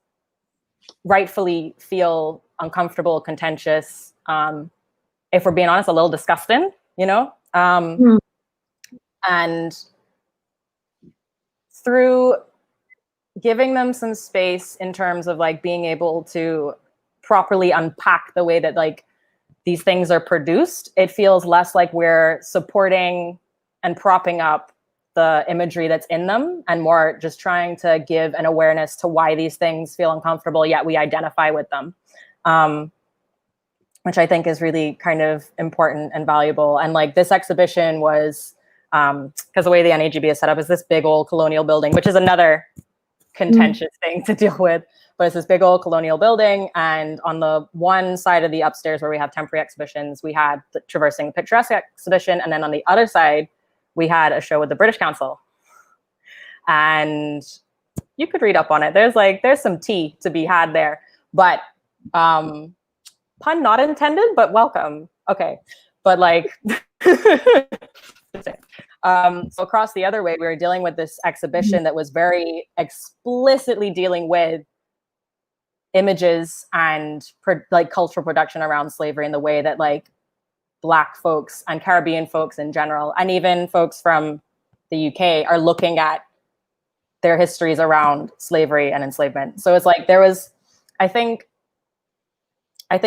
rightfully feel uncomfortable, contentious, if we're being honest, a little disgusting, you know? And through giving them some space in terms of like being able to properly unpack the way that like these things are produced, it feels less like we're supporting and propping up the imagery that's in them and more just trying to give an awareness to why these things feel uncomfortable, yet we identify with them. Which I think is really kind of important and valuable. And like this exhibition was, because the way the NAGB is set up is this big old colonial building, which is another contentious thing to deal with, but it's this big old colonial building. And on the one side of the upstairs where we have temporary exhibitions, we had the Traversing the Picturesque exhibition. And then on the other side, we had a show with the British Council. And you could read up on it. There's some tea to be had there, but pun not intended, but welcome. Okay, but like, so across the other way, we were dealing with this exhibition that was very explicitly dealing with images and like cultural production around slavery in the way that like Black folks and Caribbean folks in general, and even folks from the UK are looking at their histories around slavery and enslavement. So it's like there was, I think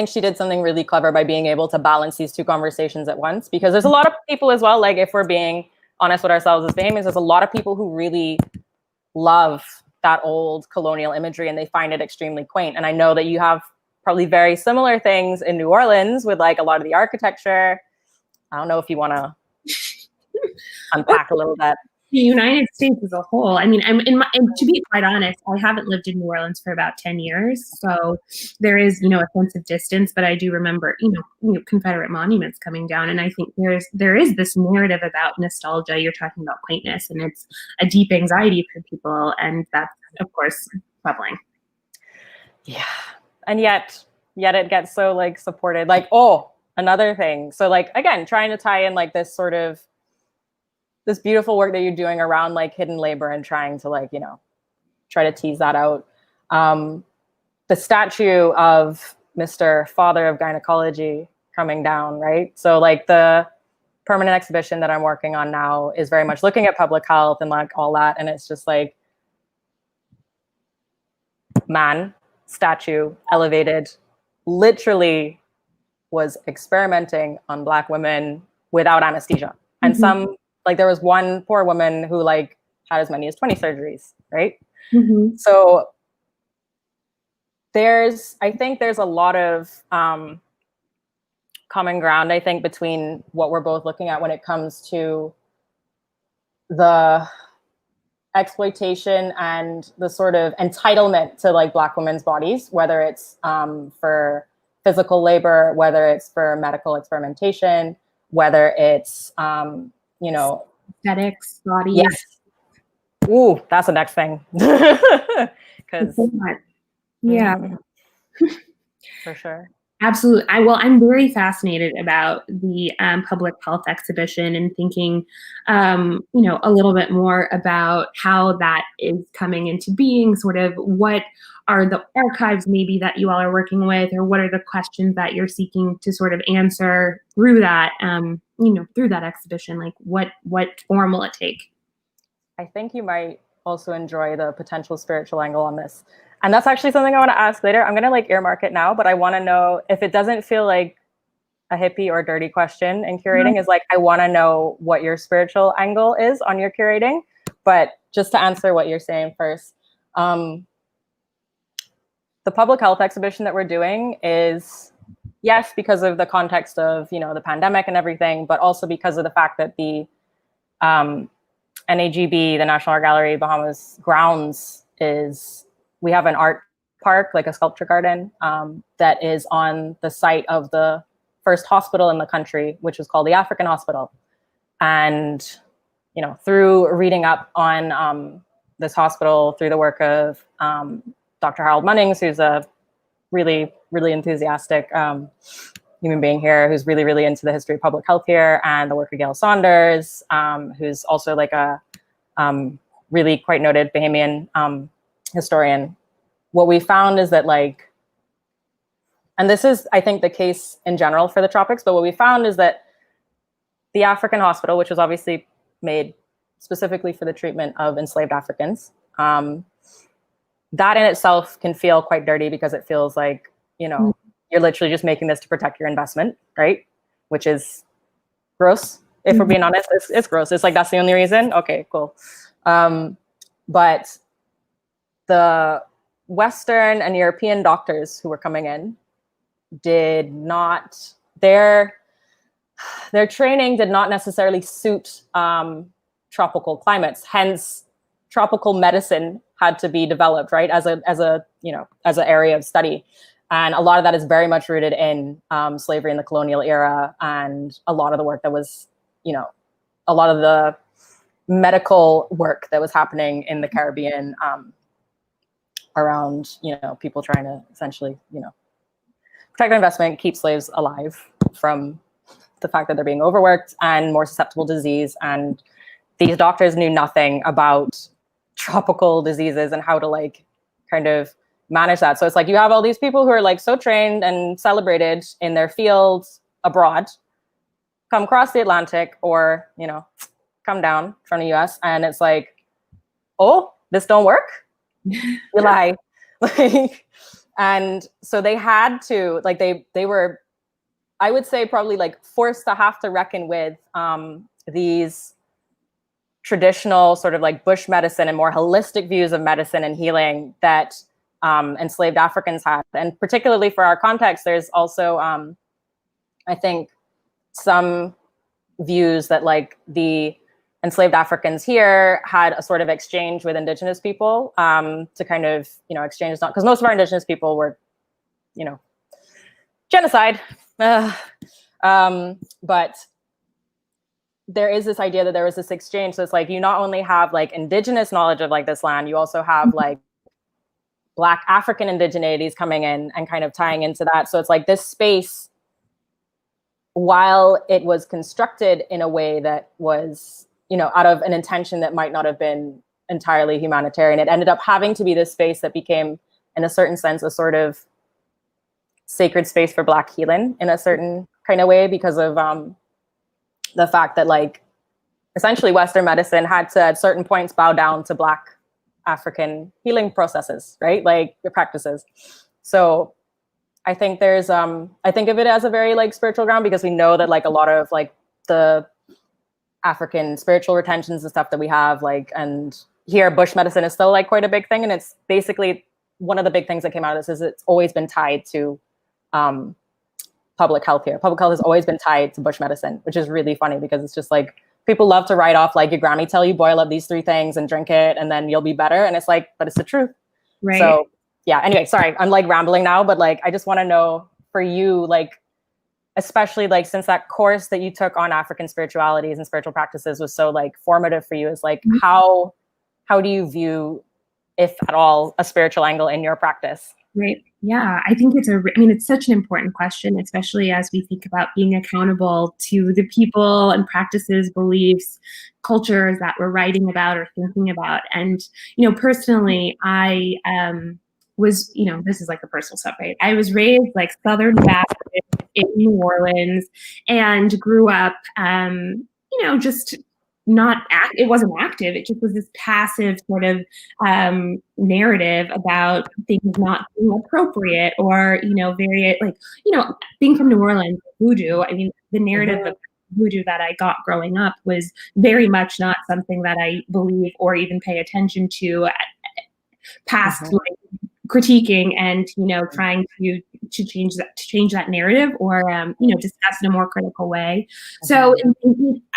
she did something really clever by being able to balance these two conversations at once, because there's a lot of people as well, like if we're being honest with ourselves as Bahamians, there's a lot of people who really love that old colonial imagery and they find it extremely quaint. And I know that you have probably very similar things in New Orleans with like a lot of the architecture. I don't know if you want to unpack a little bit. The United States as a whole. I mean, and to be quite honest, I haven't lived in New Orleans for about 10 years. So there is, you know, a sense of distance, but I do remember, you know, Confederate monuments coming down. And I think there is this narrative about nostalgia. You're talking about quaintness, and it's a deep anxiety for people. And that's, of course, troubling. Yeah. And yet it gets so like supported. Like, oh, another thing. So like, again, trying to tie in like this sort of this beautiful work that you're doing around like hidden labor and trying to like, you know, try to tease that out. The statue of Mr. Father of Gynecology coming down, right? So like the permanent exhibition that I'm working on now is very much looking at public health and like all that. And it's just like, man, statue, elevated, literally was experimenting on Black women without anesthesia. And some, like there was one poor woman who like had as many as 20 surgeries, right? So I think there's a lot of common ground, I think, between what we're both looking at when it comes to the exploitation and the sort of entitlement to like Black women's bodies, whether it's for physical labor, whether it's for medical experimentation, whether it's you know, aesthetics, bodies. Yes. Ooh, that's the next thing. Because yeah, for sure. Absolutely. I'm very fascinated about the public health exhibition and thinking, you know, a little bit more about how that is coming into being. Sort of what are the archives maybe that you all are working with, or what are the questions that you're seeking to sort of answer through that, you know, through that exhibition? Like what form will it take? I think you might also enjoy the potential spiritual angle on this. And that's actually something I want to ask later. I'm going to like earmark it now, but I want to know if it doesn't feel like a hippie or dirty question in curating is like, I want to know what your spiritual angle is on your curating. But just to answer what you're saying first, the public health exhibition that we're doing is, yes, because of the context of, you know, the pandemic and everything, but also because of the fact that the NAGB, the National Art Gallery Bahamas grounds, is we have an art park, like a sculpture garden, that is on the site of the first hospital in the country, which was called the African Hospital. And, you know, through reading up on this hospital, through the work of Dr. Harold Munnings, who's a really, really enthusiastic human being here, who's really, really into the history of public health here, and the work of Gail Saunders, who's also like a really quite noted Bahamian historian. What we found is that, like, and this is, I think, the case in general for the tropics, but what we found is that the African Hospital, which was obviously made specifically for the treatment of enslaved Africans, that in itself can feel quite dirty, because it feels like, you know, you're literally just making this to protect your investment, right? Which is gross. If we're being honest, it's gross. It's like, that's the only reason? Okay, cool. But the Western and European doctors who were coming in did not, their training did not necessarily suit tropical climates. Hence, tropical medicine had to be developed, right, as an area of study. And a lot of that is very much rooted in slavery in the colonial era, and a lot of the work that was, you know, a lot of the medical work that was happening in the Caribbean around, you know, people trying to essentially, you know, protect their investment, keep slaves alive from the fact that they're being overworked and more susceptible to disease. And these doctors knew nothing about tropical diseases and how to, like, kind of manage that. So it's like, you have all these people who are like so trained and celebrated in their fields abroad, come across the Atlantic, or, you know, come down from the US, and it's like, oh, this don't work? You lie. Like, and so they had to, like, they were, I would say, probably like forced to have to reckon with these traditional sort of like bush medicine and more holistic views of medicine and healing that enslaved Africans had. And particularly for our context, there's also, I think, some views that, like, the enslaved Africans here had a sort of exchange with indigenous people to kind of, you know, exchange, not because most of our indigenous people were, you know, genocide. But there is this idea that there was this exchange. So it's like, you not only have like indigenous knowledge of like this land, you also have like Black African indigeneities coming in and kind of tying into that. So it's like this space, while it was constructed in a way that was, you know, out of an intention that might not have been entirely humanitarian, it ended up having to be this space that became, in a certain sense, a sort of sacred space for Black healing in a certain kind of way, because of the fact that, like, essentially Western medicine had to at certain points bow down to Black African healing processes, right? Like the practices. So I think there's, I think of it as a very like spiritual ground, because we know that like a lot of like the African spiritual retentions and stuff that we have, like, and here Bush medicine is still like quite a big thing. And it's basically one of the big things that came out of this is it's always been tied to public health here. Public health has always been tied to Bush medicine, which is really funny because it's just like, people love to write off like your Grammy tell you boil up these 3 things and drink it and then you'll be better. And it's like, but it's the truth. Right. So yeah, anyway, sorry, I'm like rambling now, but like, I just want to know for you, like, especially like since that course that you took on African spiritualities and spiritual practices was so like formative for you, is like, how do you view, if at all, a spiritual angle in your practice? Right. Yeah, I think it's such an important question, especially as we think about being accountable to the people and practices, beliefs, cultures that we're writing about or thinking about. And, you know, personally, I was, you know, this is like a personal stuff, right? I was raised like Southern Baptist in New Orleans and grew up, you know, just it wasn't active. It just was this passive sort of narrative about things not being appropriate, or, you know, very like, you know, being from New Orleans, voodoo. I mean, the narrative of voodoo that I got growing up was very much not something that I believe or even pay attention to past like critiquing and, you know, trying to change that narrative or, you know, discuss in a more critical way. So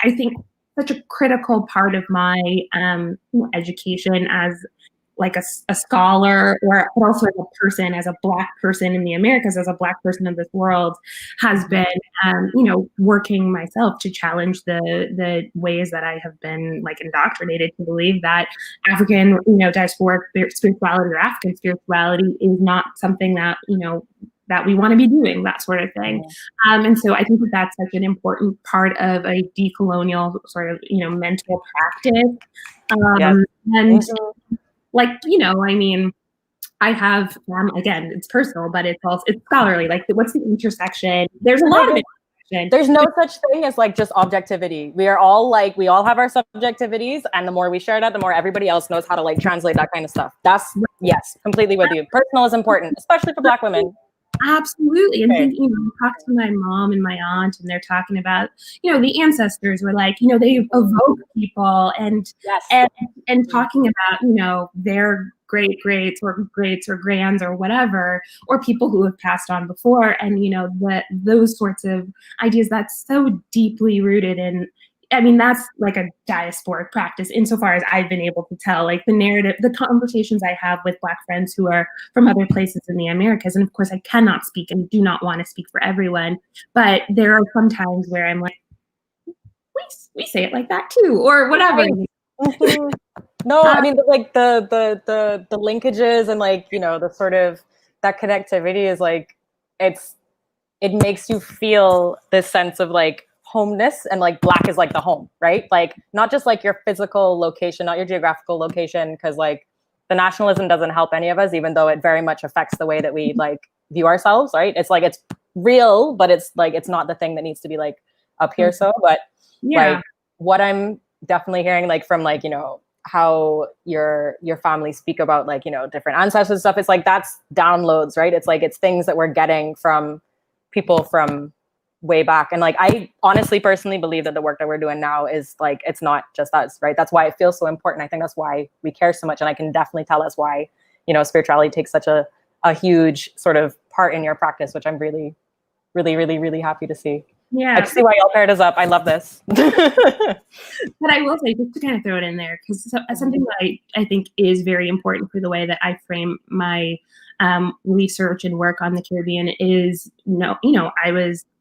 I think such a critical part of my education as like a scholar, or but also as a person, as a Black person in the Americas, as a Black person in this world, has been, working myself to challenge the ways that I have been like indoctrinated to believe that African, diasporic spirituality or African spirituality is not something that, that we want to be doing, that sort of thing. And so I think that that's such an important part of a decolonial sort of, mental practice. And like, I mean, I have, again, it's personal, but it's scholarly. Like, what's the intersection? There's a lot of intersection. There's no such thing as like just objectivity. We all have our subjectivities, and the more we share that, the more everybody else knows how to like translate that kind of stuff. That's, yes, completely with you. Personal is important, especially for Black women. Absolutely. And thinking, I talk to my mom and my aunt, and they're talking about, the ancestors were like, they evoke people, and talking about, their greats or grands or whatever, or people who have passed on before. And, those sorts of ideas, that's so deeply rooted in, I mean, that's like a diasporic practice insofar as I've been able to tell, like the narrative, the conversations I have with Black friends who are from other places in the Americas. And of course I cannot speak and do not want to speak for everyone, but there are some times where I'm like, we say it like that too, or whatever. No, I mean, like the linkages and like, the sort of that connectivity is like, it makes you feel this sense of like homeness, and like Black is like the home, right? Like not just like your physical location, not your geographical location, because like the nationalism doesn't help any of us, even though it very much affects the way that we like view ourselves, right? It's like, it's real, but it's like, it's not the thing that needs to be like up here. So, but like what I'm definitely hearing like from like, how your family speak about like, different ancestors and stuff, it's like, that's downloads, right? It's like, it's things that we're getting from people from way back. And like, I honestly personally believe that the work that we're doing now is like, it's not just us, right? That's why it feels so important. I think that's why we care so much. And I can definitely tell us why, spirituality takes such a huge sort of part in your practice, which I'm really, really, really, really happy to see. Yeah. I can see why y'all paired us up. I love this. But I will say, just to kind of throw it in there, because something that I think is very important for the way that I frame my research and work on the Caribbean is,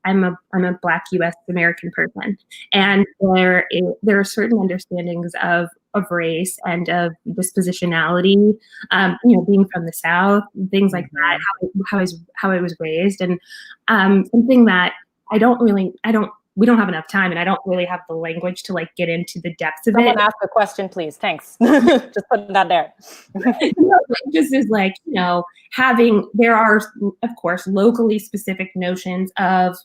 I'm a Black U.S. American person, and there are certain understandings of race and of dispositionality, being from the South, things like that, how I was raised, and something that we don't have enough time, and I don't really have the language to like get into the depths of it. Someone ask a question, please. Thanks. Just putting that there. It just is like, there are, of course, locally specific notions of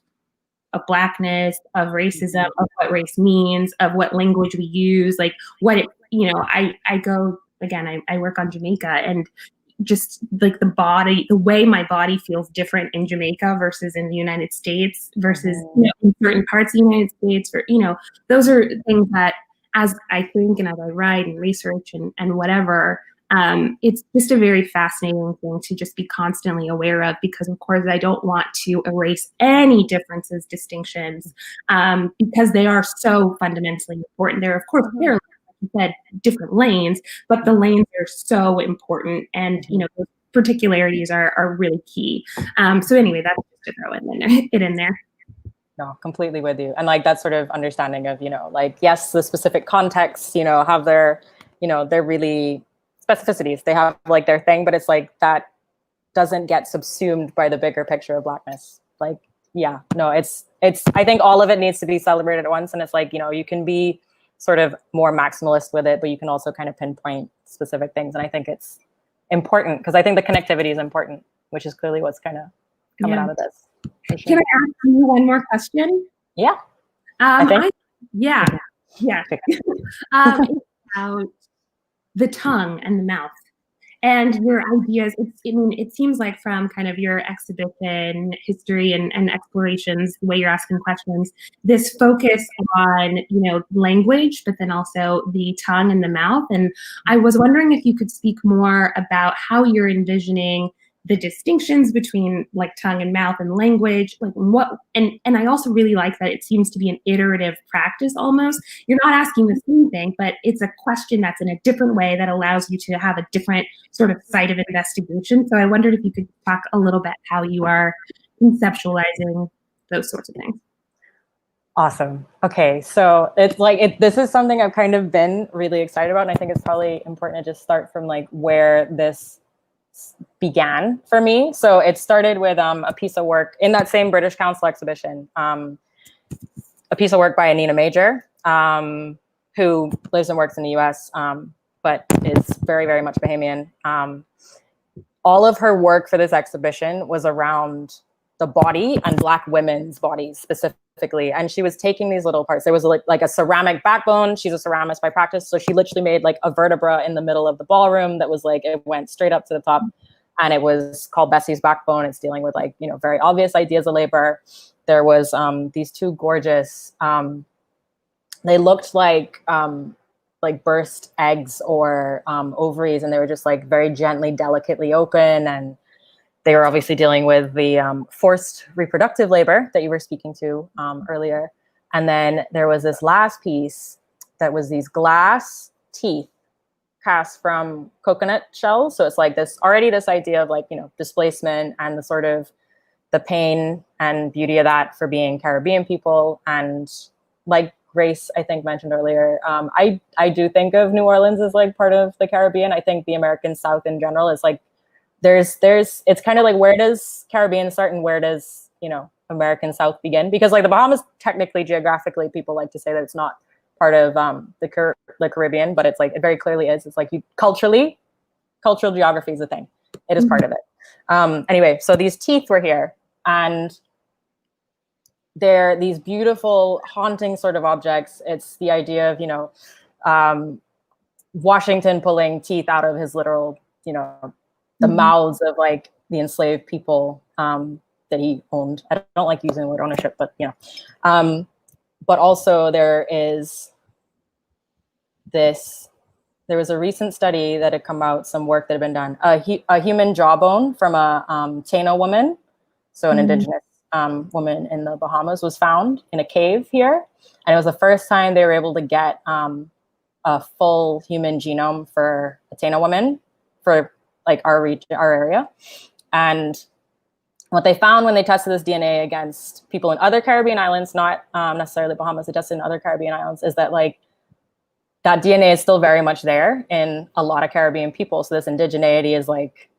Blackness, of racism, of what race means, of what language we use, like what it, I go, again, I work on Jamaica, and just like the way my body feels different in Jamaica versus in the United States versus, in certain parts of the United States, or, those are things that as I think and as I write and research and whatever, it's just a very fascinating thing to just be constantly aware of, because of course I don't want to erase any differences, distinctions, because they are so fundamentally important. There are, you said, different lanes, but the lanes are so important, and those particularities are really key. So anyway, that's just to throw it in there. No, completely with you. And like that sort of understanding of, like, yes, the specific contexts, have their, they're really specificities. They have like their thing, but it's like that doesn't get subsumed by the bigger picture of Blackness. Like, yeah, no, it's, I think all of it needs to be celebrated at once. And it's like, you can be sort of more maximalist with it, but you can also kind of pinpoint specific things. And I think it's important because I think the connectivity is important, which is clearly what's kind of coming out of this. Sure. Can I ask you one more question? Yeah. Yeah. About the tongue and the mouth and your ideas. It seems like from kind of your exhibition history and explorations, the way you're asking questions, this focus on, language, but then also the tongue and the mouth. And I was wondering if you could speak more about how you're envisioning the distinctions between like tongue and mouth and language, like what, and I also really like that it seems to be an iterative practice almost. You're not asking the same thing, but it's a question that's in a different way that allows you to have a different sort of site of investigation. So I wondered if you could talk a little bit how you are conceptualizing those sorts of things. Awesome. Okay, so it's like this is something I've kind of been really excited about, and I think it's probably important to just start from like where this began for me. So it started with a piece of work in that same British Council exhibition, a piece of work by Anina Major, who lives and works in the US, but is very, very much Bahamian. All of her work for this exhibition was around the body and Black women's bodies specifically. And she was taking these little parts. There was like a ceramic backbone. She's a ceramist by practice. So she literally made like a vertebra in the middle of the ballroom that was like, it went straight up to the top. And it was called Bessie's backbone. It's dealing with like, you know, very obvious ideas of labor. There was these two gorgeous, they looked like burst eggs or ovaries. And they were just like very gently, delicately open. And they were obviously dealing with the forced reproductive labor that you were speaking to earlier. And then there was this last piece that was these glass teeth cast from coconut shells. So it's like this idea of like, you know, displacement and the sort of the pain and beauty of that for being Caribbean people. And like Grace, I think, mentioned earlier, I do think of New Orleans as like part of the Caribbean. I think the American South in general is like, it's kind of like, where does Caribbean start and where does, you know, American South begin? Because like the Bahamas, technically, geographically, people like to say that it's not part of the Caribbean, but it's like, it very clearly is. It's like cultural geography is a thing. It is part of it. Anyway, so these teeth were here, and they're these beautiful, haunting sort of objects. It's the idea of, you know, Washington pulling teeth out of his literal, you know, the mouths of like the enslaved people that he owned. I don't like using the word ownership, but you know. But also there was a recent study that had come out, some work that had been done, a human jawbone from a Taino woman, so an indigenous woman in the Bahamas, was found in a cave here. And it was the first time they were able to get a full human genome for a Taino woman for like our area. And what they found when they tested this DNA against people in other Caribbean islands, not necessarily Bahamas, they tested in other Caribbean islands, is that like that DNA is still very much there in a lot of Caribbean people. So this indigeneity is like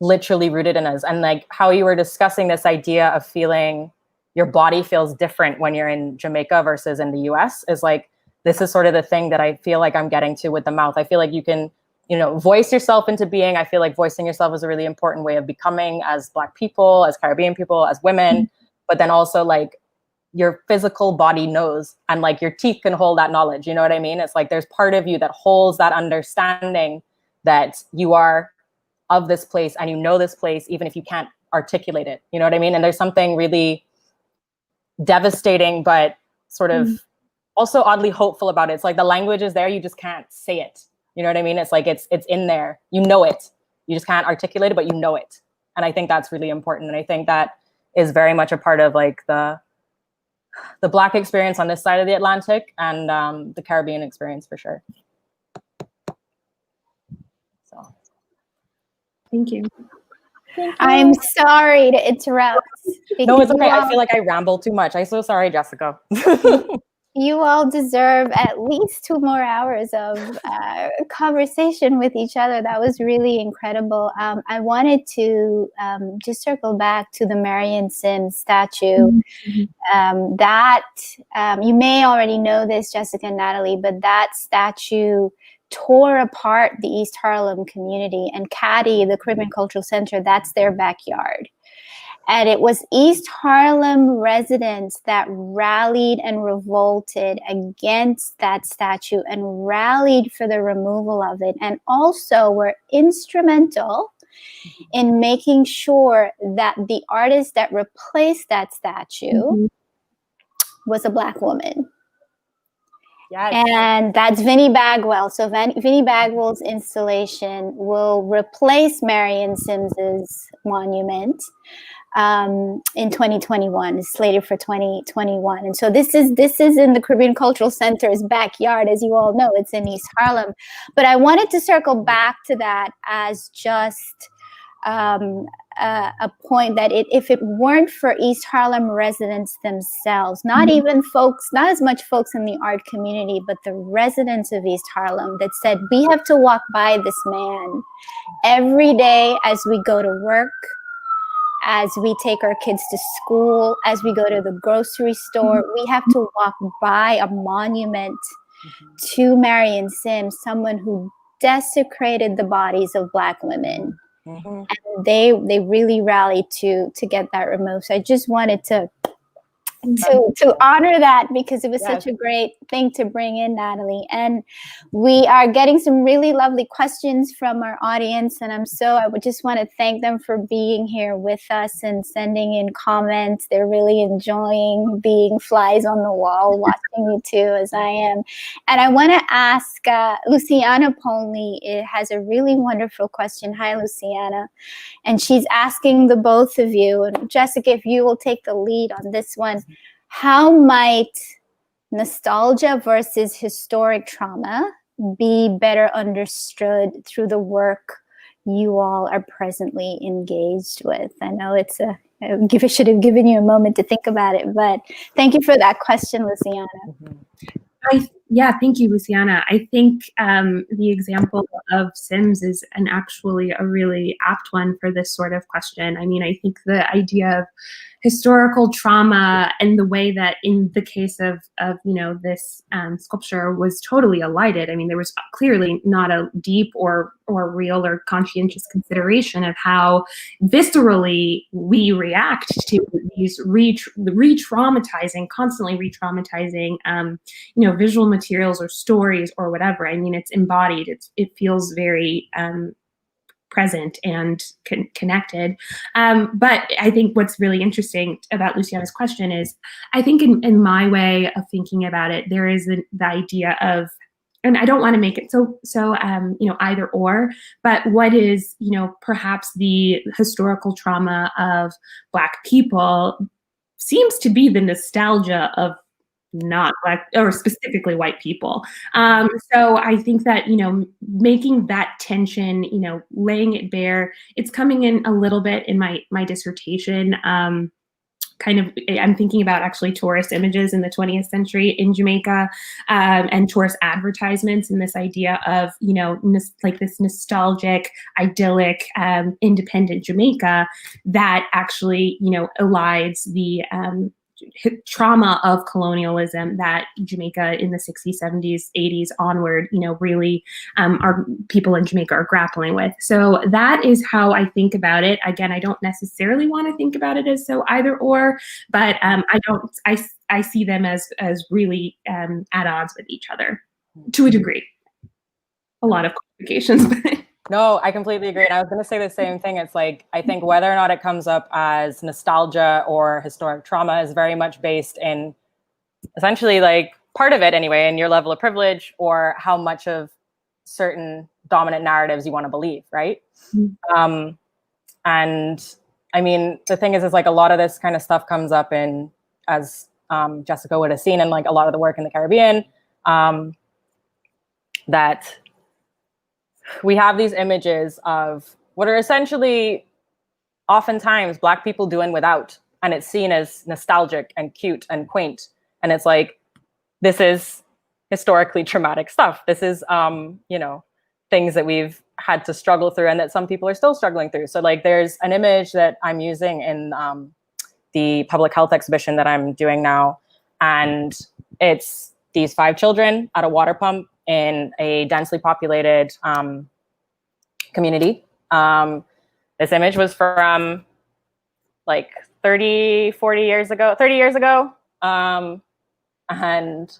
literally rooted in us. And like how you were discussing this idea of feeling your body feels different when you're in Jamaica versus in the US is like, this is sort of the thing that I feel like I'm getting to with the mouth. I feel like you can, you know, voice yourself into being. I feel like voicing yourself is a really important way of becoming as Black people, as Caribbean people, as women, but then also like your physical body knows, and like your teeth can hold that knowledge. You know what I mean? It's like, there's part of you that holds that understanding that you are of this place and you know this place, even if you can't articulate it. You know what I mean? And there's something really devastating, but sort of also oddly hopeful about it. It's like the language is there, you just can't say it. You know what I mean? It's like, it's in there. You know it. You just can't articulate it, but you know it. And I think that's really important. And I think that is very much a part of like the Black experience on this side of the Atlantic and the Caribbean experience for sure. So. Thank you. I'm sorry to interrupt. No, it's okay. I feel like I ramble too much. I'm so sorry, Jessica. You all deserve at least 2 more hours of conversation with each other. That was really incredible. I wanted to just circle back to the Marion Sims statue. That you may already know this, Jessica and Natalie, but that statue tore apart the East Harlem community, and CCCADI, the Caribbean Cultural Center, that's their backyard. And it was East Harlem residents that rallied and revolted against that statue and rallied for the removal of it, and also were instrumental in making sure that the artist that replaced that statue was a Black woman. Yes. And that's Vinnie Bagwell. So Vinnie Bagwell's installation will replace Marion Sims's monument in 2021. It's slated for 2021. And so this is in the Caribbean Cultural Center's backyard, as you all know. It's in East Harlem. But I wanted to circle back to that as just a point that if it weren't for East Harlem residents themselves, not even folks, not as much folks in the art community, but the residents of East Harlem that said, we have to walk by this man every day as we go to work, as we take our kids to school, as we go to the grocery store, we have to walk by a monument to Marion Sims, someone who desecrated the bodies of Black women. And they really rallied to get that removed. So I just wanted to honor that, because it was such a great thing to bring in, Natalie. And we are getting some really lovely questions from our audience, and I would just want to thank them for being here with us and sending in comments. They're really enjoying being flies on the wall, watching you too, as I am. And I want to ask Luciana Ponley. It has a really wonderful question. Hi, Luciana. And she's asking the both of you, and Jessica, if you will take the lead on this one. How might nostalgia versus historic trauma be better understood through the work you all are presently engaged with? I know I should have given you a moment to think about it, but thank you for that question, Luciana. Thank you, Luciana. I think the example of Sims is actually a really apt one for this sort of question. I mean, I think the idea of historical trauma and the way that in the case of this sculpture was totally elided. I mean, there was clearly not a deep or real or conscientious consideration of how viscerally we react to these re-traumatizing, constantly re-traumatizing, visual materials or stories or whatever. I mean, it's embodied. It feels very present and connected. But I think what's really interesting about Luciana's question is, I think in my way of thinking about it, there is the idea of, and I don't want to make it so either or, but what is, perhaps the historical trauma of Black people seems to be the nostalgia of not Black, or specifically white people. So I think that, making that tension, laying it bare, it's coming in a little bit in my dissertation. I'm thinking about actually tourist images in the 20th century in Jamaica, and tourist advertisements, and this idea of, this nostalgic, idyllic, independent Jamaica that actually, elides the trauma of colonialism that Jamaica in the 60s, 70s, 80s onward, really our people in Jamaica are grappling with. So that is how I think about it. Again, I don't necessarily want to think about it as so either or, but I see them as really at odds with each other to a degree. A lot of complications. No, I completely agree. And I was going to say the same thing. It's like, I think whether or not it comes up as nostalgia or historic trauma is very much based in essentially, like, part of it anyway, in your level of privilege or how much of certain dominant narratives you want to believe, right? Mm-hmm. And I mean, the thing is like a lot of this kind of stuff comes up in, as Jessica would have seen in like a lot of the work in the Caribbean, that we have these images of what are essentially oftentimes Black people doing without, and it's seen as nostalgic and cute and quaint. And it's like, this is historically traumatic stuff. This is, things that we've had to struggle through and that some people are still struggling through. So like, there's an image that I'm using in the public health exhibition that I'm doing now. And it's these 5 children at a water pump in a densely populated community. This image was from like 30 years ago. And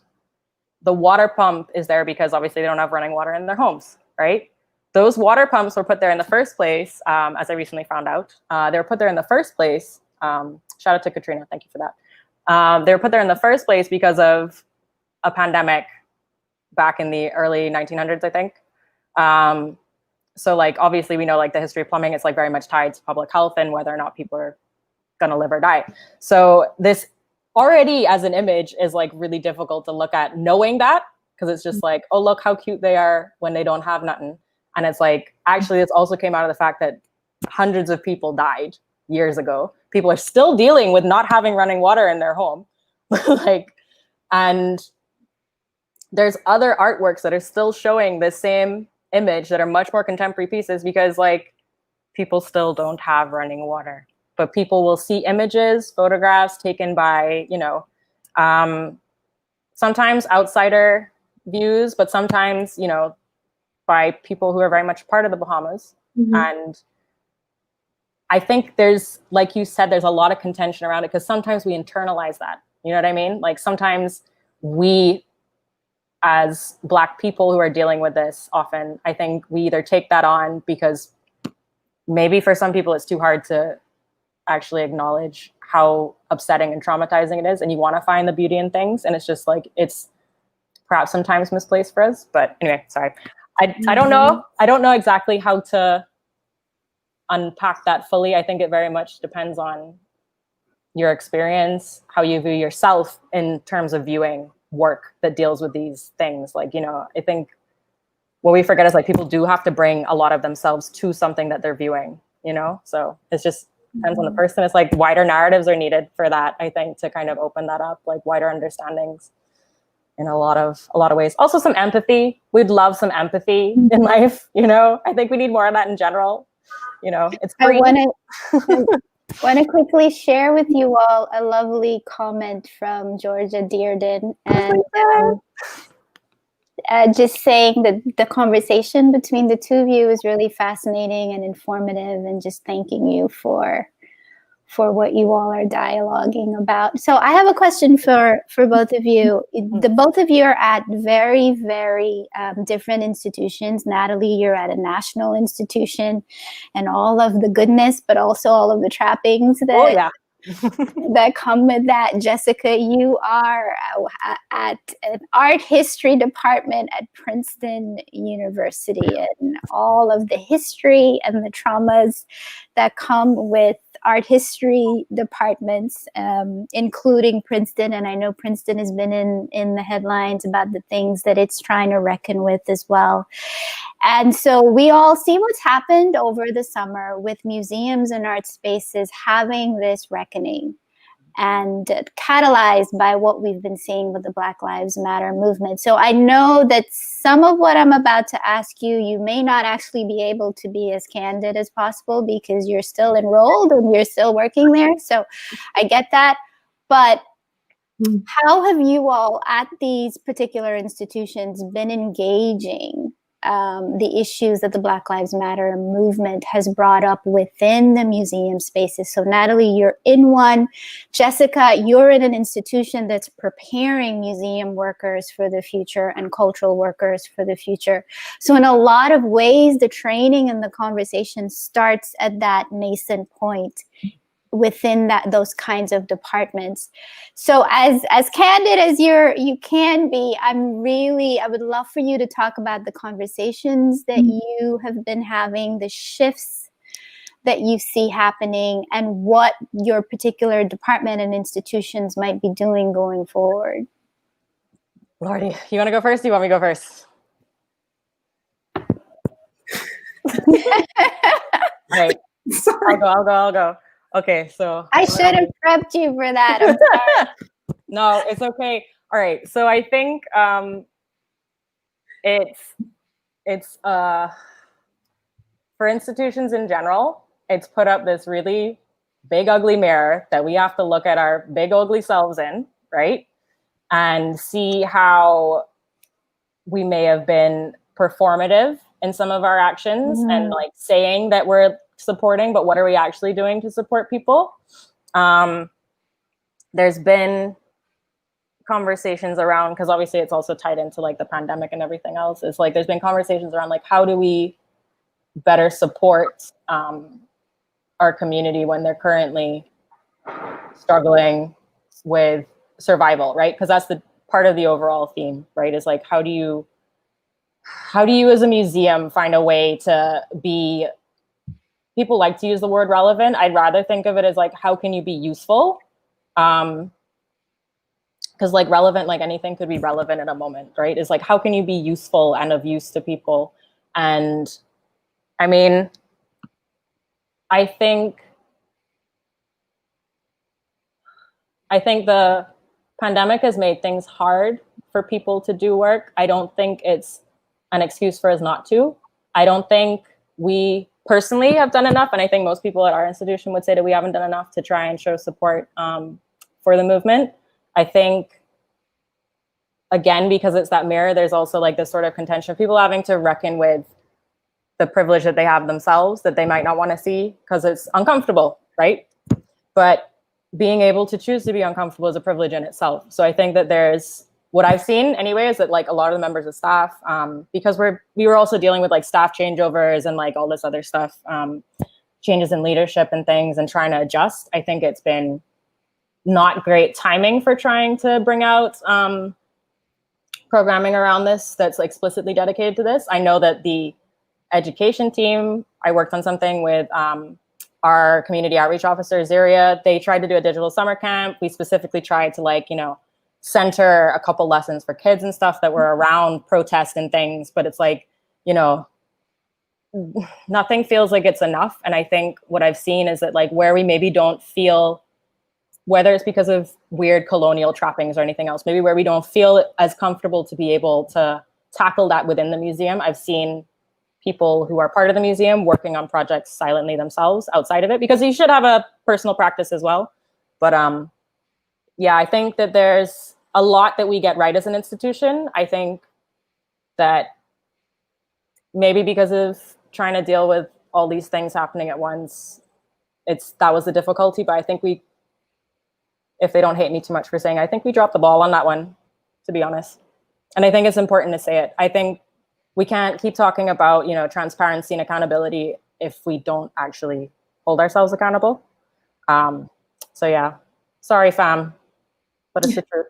the water pump is there because obviously they don't have running water in their homes, right? Those water pumps were put there in the first place, as I recently found out. They were put there in the first place. Shout out to Katrina, thank you for that. They were put there in the first place because of a pandemic back in the early 1900s, I think. So like, obviously we know like the history of plumbing, it's like very much tied to public health and whether or not people are gonna live or die. So this already as an image is like really difficult to look at knowing that, because it's just like, oh, look how cute they are when they don't have nothing. And it's like, actually, this also came out of the fact that hundreds of people died years ago. People are still dealing with not having running water in their home. Like, and there's other artworks that are still showing the same image that are much more contemporary pieces, because like people still don't have running water, but people will see images, photographs taken by, you know, sometimes outsider views, but sometimes, you know, by people who are very much part of the Bahamas. Mm-hmm. And I think there's, like you said, there's a lot of contention around it, because sometimes we internalize that. You know what I mean? Like sometimes we, as Black people who are dealing with this often, I think we either take that on because maybe for some people it's too hard to actually acknowledge how upsetting and traumatizing it is, and you want to find the beauty in things, and it's just like, it's perhaps sometimes misplaced for us. But anyway, sorry. I don't know. I don't know exactly how to unpack that fully. I think it very much depends on your experience, how you view yourself in terms of viewing work that deals with these things. Like, you know, I think what we forget is like people do have to bring a lot of themselves to something that they're viewing, you know? So it's just depends on the person. It's like wider narratives are needed for that, I think, to kind of open that up, like wider understandings in a lot of ways. Also some empathy. We'd love some empathy in life, you know? I think we need more of that in general. You know, it's free. I want to quickly share with you all a lovely comment from Georgia Dearden, and just saying that the conversation between the two of you is really fascinating and informative, and just thanking you for what you all are dialoguing about. So I have a question for both of you. The both of you are at very, very different institutions. Natalie, you're at a national institution, and all of the goodness, but also all of the trappings that that come with that. Jessica, you are at an art history department at Princeton University, and all of the history and the traumas that come with art history departments, including Princeton. And I know Princeton has been in the headlines about the things that it's trying to reckon with as well. And so we all see what's happened over the summer with museums and art spaces having this reckoning, and catalyzed by what we've been seeing with the Black Lives Matter movement. So I know that some of what I'm about to ask you, you may not actually be able to be as candid as possible because you're still enrolled and you're still working there. So I get that. But how have you all at these particular institutions been engaging the issues that the Black Lives Matter movement has brought up within the museum spaces? So Natalie, you're in one. Jessica, you're in an institution that's preparing museum workers for the future and cultural workers for the future. So in a lot of ways, the training and the conversation starts at that nascent point within those kinds of departments. So as candid as you can be, I would love for you to talk about the conversations that you have been having, the shifts that you see happening, and what your particular department and institutions might be doing going forward. Lordy, you want to go first? Do you want me to go first? All right, I'll go. Okay, so I should have prepped you for that. I'm sorry. No, it's okay. All right, so I think it's for institutions in general, it's put up this really big ugly mirror that we have to look at our big ugly selves in, right? And see how we may have been performative in some of our actions and like saying that we're supporting, but what are we actually doing to support people? There's been conversations around, because obviously it's also tied into like the pandemic and everything else. It's like there's been conversations around like how do we better support our community when they're currently struggling with survival, right? Because that's part of the overall theme, right? Is like, how do you as a museum find a way to be, people like to use the word relevant. I'd rather think of it as like, how can you be useful? Because like relevant, like anything could be relevant in a moment, right? It's like, how can you be useful and of use to people? And I mean, I think the pandemic has made things hard for people to do work. I don't think it's an excuse for us not to. I don't think we personally have done enough. And I think most people at our institution would say that we haven't done enough to try and show support for the movement. I think, again, because it's that mirror, there's also like this sort of contention of people having to reckon with the privilege that they have themselves that they might not want to see because it's uncomfortable, right? But being able to choose to be uncomfortable is a privilege in itself. So I think that there's, what I've seen anyway, is that like a lot of the members of staff, because we were also dealing with like staff changeovers and like all this other stuff, changes in leadership and things and trying to adjust. I think it's been not great timing for trying to bring out programming around this that's explicitly dedicated to this. I know that the education team, I worked on something with our community outreach officer, Zaria. They tried to do a digital summer camp. We specifically tried to like, center a couple lessons for kids and stuff that were around protest and things, but it's like, nothing feels like it's enough. And I think what I've seen is that like where we maybe don't feel, whether it's because of weird colonial trappings or anything else, maybe where we don't feel as comfortable to be able to tackle that within the museum, I've seen people who are part of the museum working on projects silently themselves outside of it, because you should have a personal practice as well. But yeah, I think that there's a lot that we get right as an institution. I think that maybe because of trying to deal with all these things happening at once, that was the difficulty. But I think if they don't hate me too much for saying, I think we dropped the ball on that one, to be honest. And I think it's important to say it. I think we can't keep talking about, transparency and accountability if we don't actually hold ourselves accountable. So yeah, sorry, fam, but it's the truth.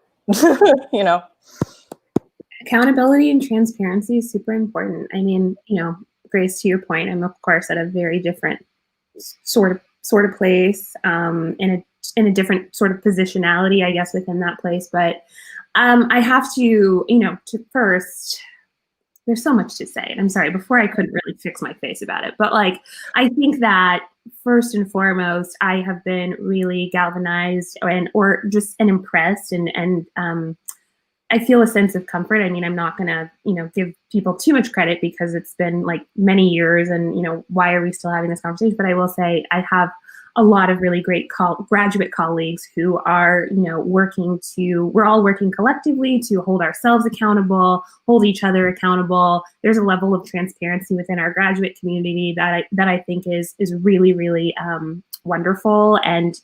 Accountability and transparency is super important. I mean, Grace, to your point, I'm of course at a very different sort of place, in a different sort of positionality, I guess, within that place. But I have to, to first, there's so much to say. I'm sorry, before I couldn't really fix my face about it. But like, I think that first and foremost, I have been really galvanized and impressed and I feel a sense of comfort. I mean, I'm not gonna, give people too much credit because it's been like many years and, why are we still having this conversation? But I will say I have a lot of really great graduate colleagues who are, we're all working collectively to hold ourselves accountable, hold each other accountable. There's a level of transparency within our graduate community that I think is really, really wonderful. And,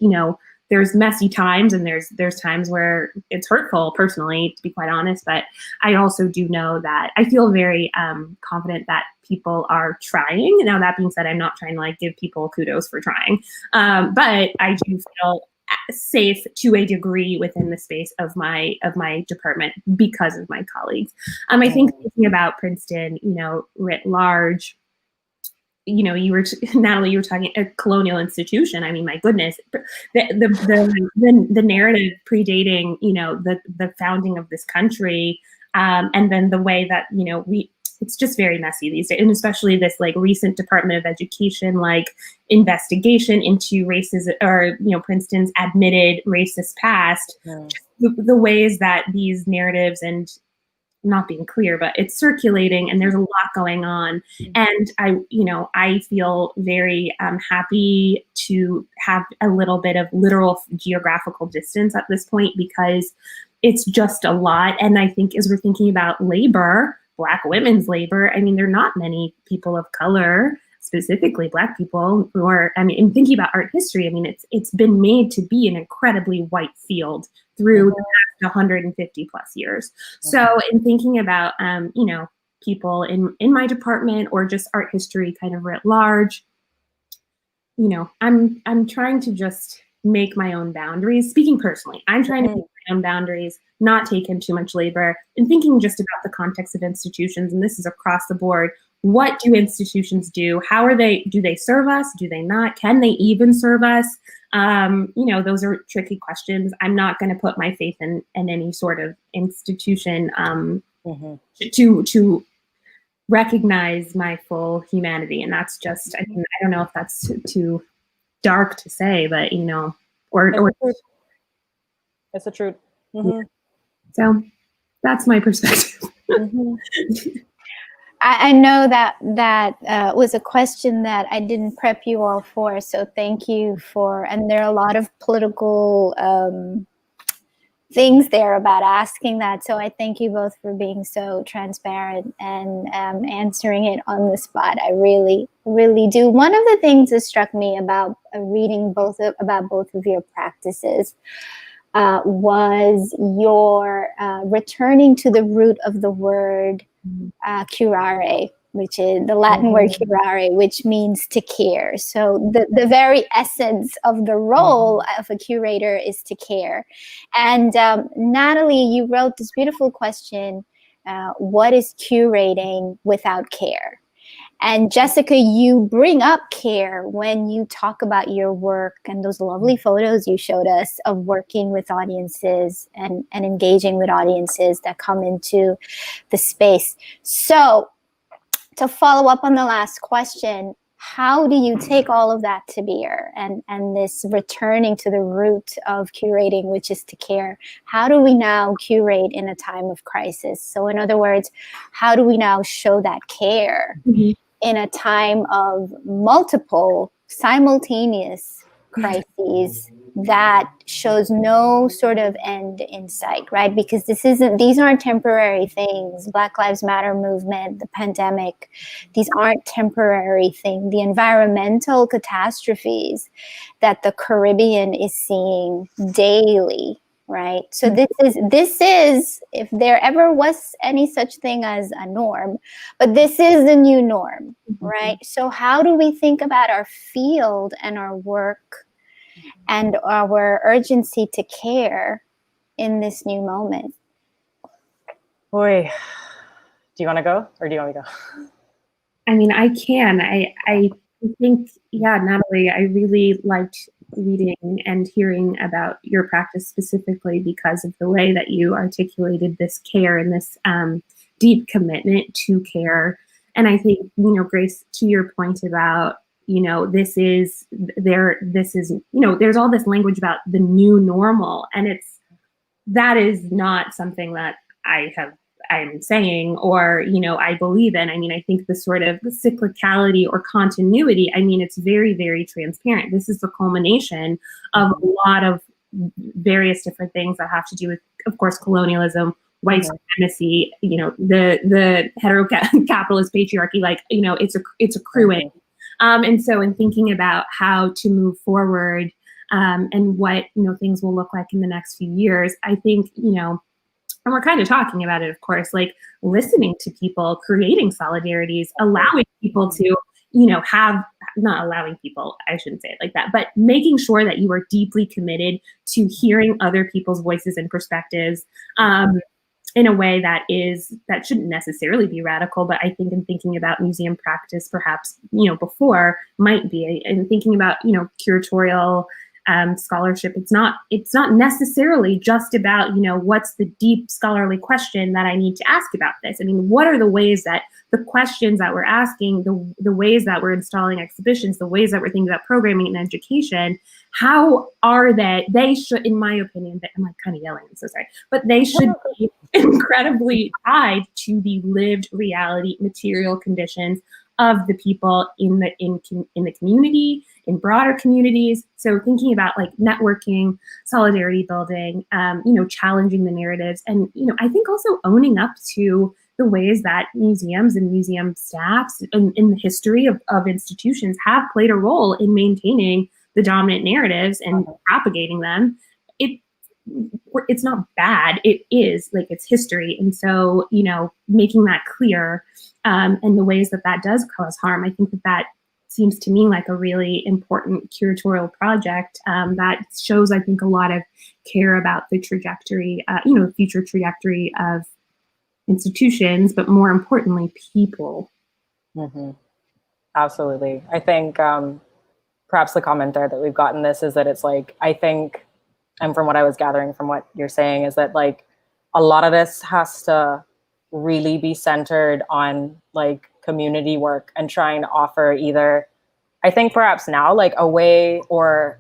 there's messy times and there's times where it's hurtful personally, to be quite honest. But I also do know that I feel very confident that people are trying. Now, that being said, I'm not trying to like give people kudos for trying, but I do feel safe to a degree within the space of my department because of my colleagues. I think thinking about Princeton, writ large, Natalie, you were talking a colonial institution. I mean, my goodness, the narrative predating, the founding of this country, and then the way that, it's just very messy these days, and especially this like recent Department of Education like investigation into races or Princeton's admitted racist past. Yeah. The ways that these narratives and not being clear, but it's circulating and there's a lot going on. And I feel very happy to have a little bit of literal geographical distance at this point because it's just a lot. And I think as we're thinking about labor, Black women's labor, I mean, there are not many people of color, specifically Black people, who are, in thinking about art history, it's been made to be an incredibly white field through the past 150 plus years. So in thinking about, people in my department or just art history kind of writ large, I'm trying to just make my own boundaries. Speaking personally, I'm trying to make own boundaries, not take in too much labor, and thinking just about the context of institutions, and this is across the board. What do institutions do? How are they, do they serve us? Do they not? Can they even serve us? Those are tricky questions. I'm not going to put my faith in any sort of institution to recognize my full humanity. And that's just, I don't know if that's too dark to say, but, it's the truth. Mm-hmm. So that's my perspective. Mm-hmm. I know that was a question that I didn't prep you all for, so thank you for, and there are a lot of political things there about asking that, so I thank you both for being so transparent and answering it on the spot. I really, really do. One of the things that struck me about reading about both of your practices was your returning to the root of the word curare, which is the Latin word curare, which means to care. So the very essence of the role of a curator is to care. And Natalie, you wrote this beautiful question, what is curating without care? And Jessica, you bring up care when you talk about your work and those lovely photos you showed us of working with audiences and engaging with audiences that come into the space. So to follow up on the last question, how do you take all of that to bear and this returning to the root of curating, which is to care? How do we now curate in a time of crisis? So in other words, how do we now show that care in a time of multiple simultaneous crises that shows no sort of end in sight, right? Because these aren't temporary things. Black Lives Matter movement, the pandemic, these aren't temporary things. The environmental catastrophes that the Caribbean is seeing daily, right? So this is, if there ever was any such thing as a norm, but this is the new norm, right? So how do we think about our field and our work and our urgency to care in this new moment? Boy, do you want to go or do you want me to go? I mean, I can. I think, yeah, Natalie, I really liked reading and hearing about your practice specifically because of the way that you articulated this care and this deep commitment to care. And I think, Grace, to your point about, there's all this language about the new normal, and that is not something that I'm saying or, I believe in. I mean, I think the sort of cyclicality or continuity, I mean, it's very, very transparent. This is the culmination of a lot of various different things that have to do with, of course, colonialism, white supremacy, the hetero-capitalist patriarchy, it's accruing. And so in thinking about how to move forward and what, things will look like in the next few years, I think, and we're kind of talking about it, of course, like listening to people, creating solidarities, allowing people to, not allowing people, I shouldn't say it like that, but making sure that you are deeply committed to hearing other people's voices and perspectives in a way that shouldn't necessarily be radical, but I think in thinking about museum practice, perhaps, before might be, and thinking about, curatorial scholarship, it's not necessarily just about, what's the deep scholarly question that I need to ask about this? I mean, what are the ways that the questions that we're asking, the ways that we're installing exhibitions, the ways that we're thinking about programming and education, how are they should, in my opinion, I'm like kind of yelling, I'm so sorry, but they should be incredibly tied to the lived reality, material conditions of the people in the community, in broader communities. So thinking about like networking, solidarity building, challenging the narratives, and I think also owning up to the ways that museums and museum staffs in the history of institutions have played a role in maintaining the dominant narratives and propagating them. It's not bad. It is, like, it's history. And so, making that clear and the ways that does cause harm, I think that seems to me like a really important curatorial project that shows, I think, a lot of care about the trajectory, future trajectory of institutions, but more importantly, people. Mm-hmm. Absolutely. I think perhaps the comment there that we've gotten this is that it's like, I think, and from what I was gathering from what you're saying, is that like a lot of this has to really be centered on like community work and trying to offer either, I think perhaps now, like a way or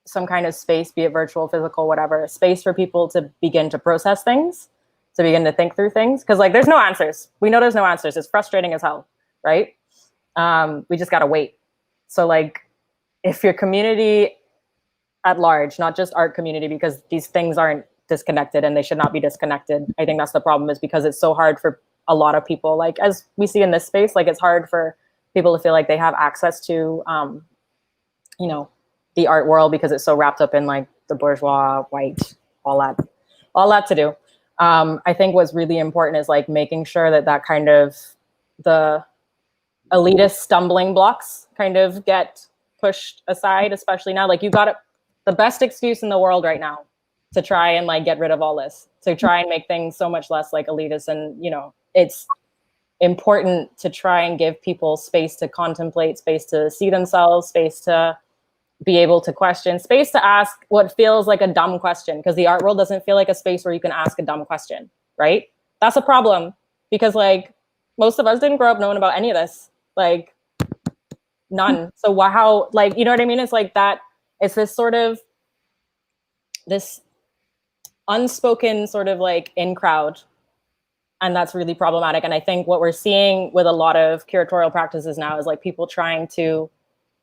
some kind of space, be it virtual, physical, whatever, space for people to begin to process things, to begin to think through things. Cause like there's no answers. We know there's no answers. It's frustrating as hell, right? We just gotta wait. So like if your community at large, not just art community, because these things aren't disconnected and they should not be disconnected. I think that's the problem, is because it's so hard for a lot of people, like as we see in this space, like it's hard for people to feel like they have access to, the art world because it's so wrapped up in like the bourgeois, white, all that to do. I think what's really important is like making sure that kind of the elitist stumbling blocks kind of get pushed aside, especially now. Like you got the best excuse in the world right now to try and like get rid of all this, to try and make things so much less like elitist. And, it's important to try and give people space to contemplate, space to see themselves, space to be able to question, space to ask what feels like a dumb question, because the art world doesn't feel like a space where you can ask a dumb question, right? That's a problem, because like most of us didn't grow up knowing about any of this, like none. So how, like, you know what I mean? It's like that, it's this sort of, this unspoken sort of like in crowd. And that's really problematic. And I think what we're seeing with a lot of curatorial practices now is like people trying to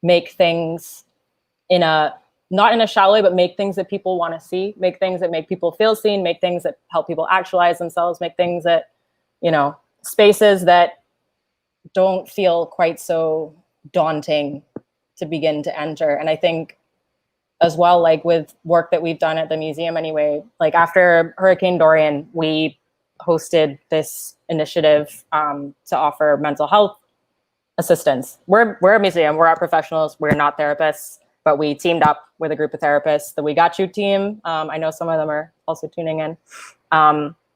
make things not in a shallow way, but make things that people want to see, make things that make people feel seen, make things that help people actualize themselves, make things that, spaces that don't feel quite so daunting to begin to enter. And I think as well, like with work that we've done at the museum anyway, like after Hurricane Dorian, we hosted this initiative to offer mental health assistance. We're a museum, we're art professionals, we're not therapists, but we teamed up with a group of therapists, the We Got You team. I know some of them are also tuning in,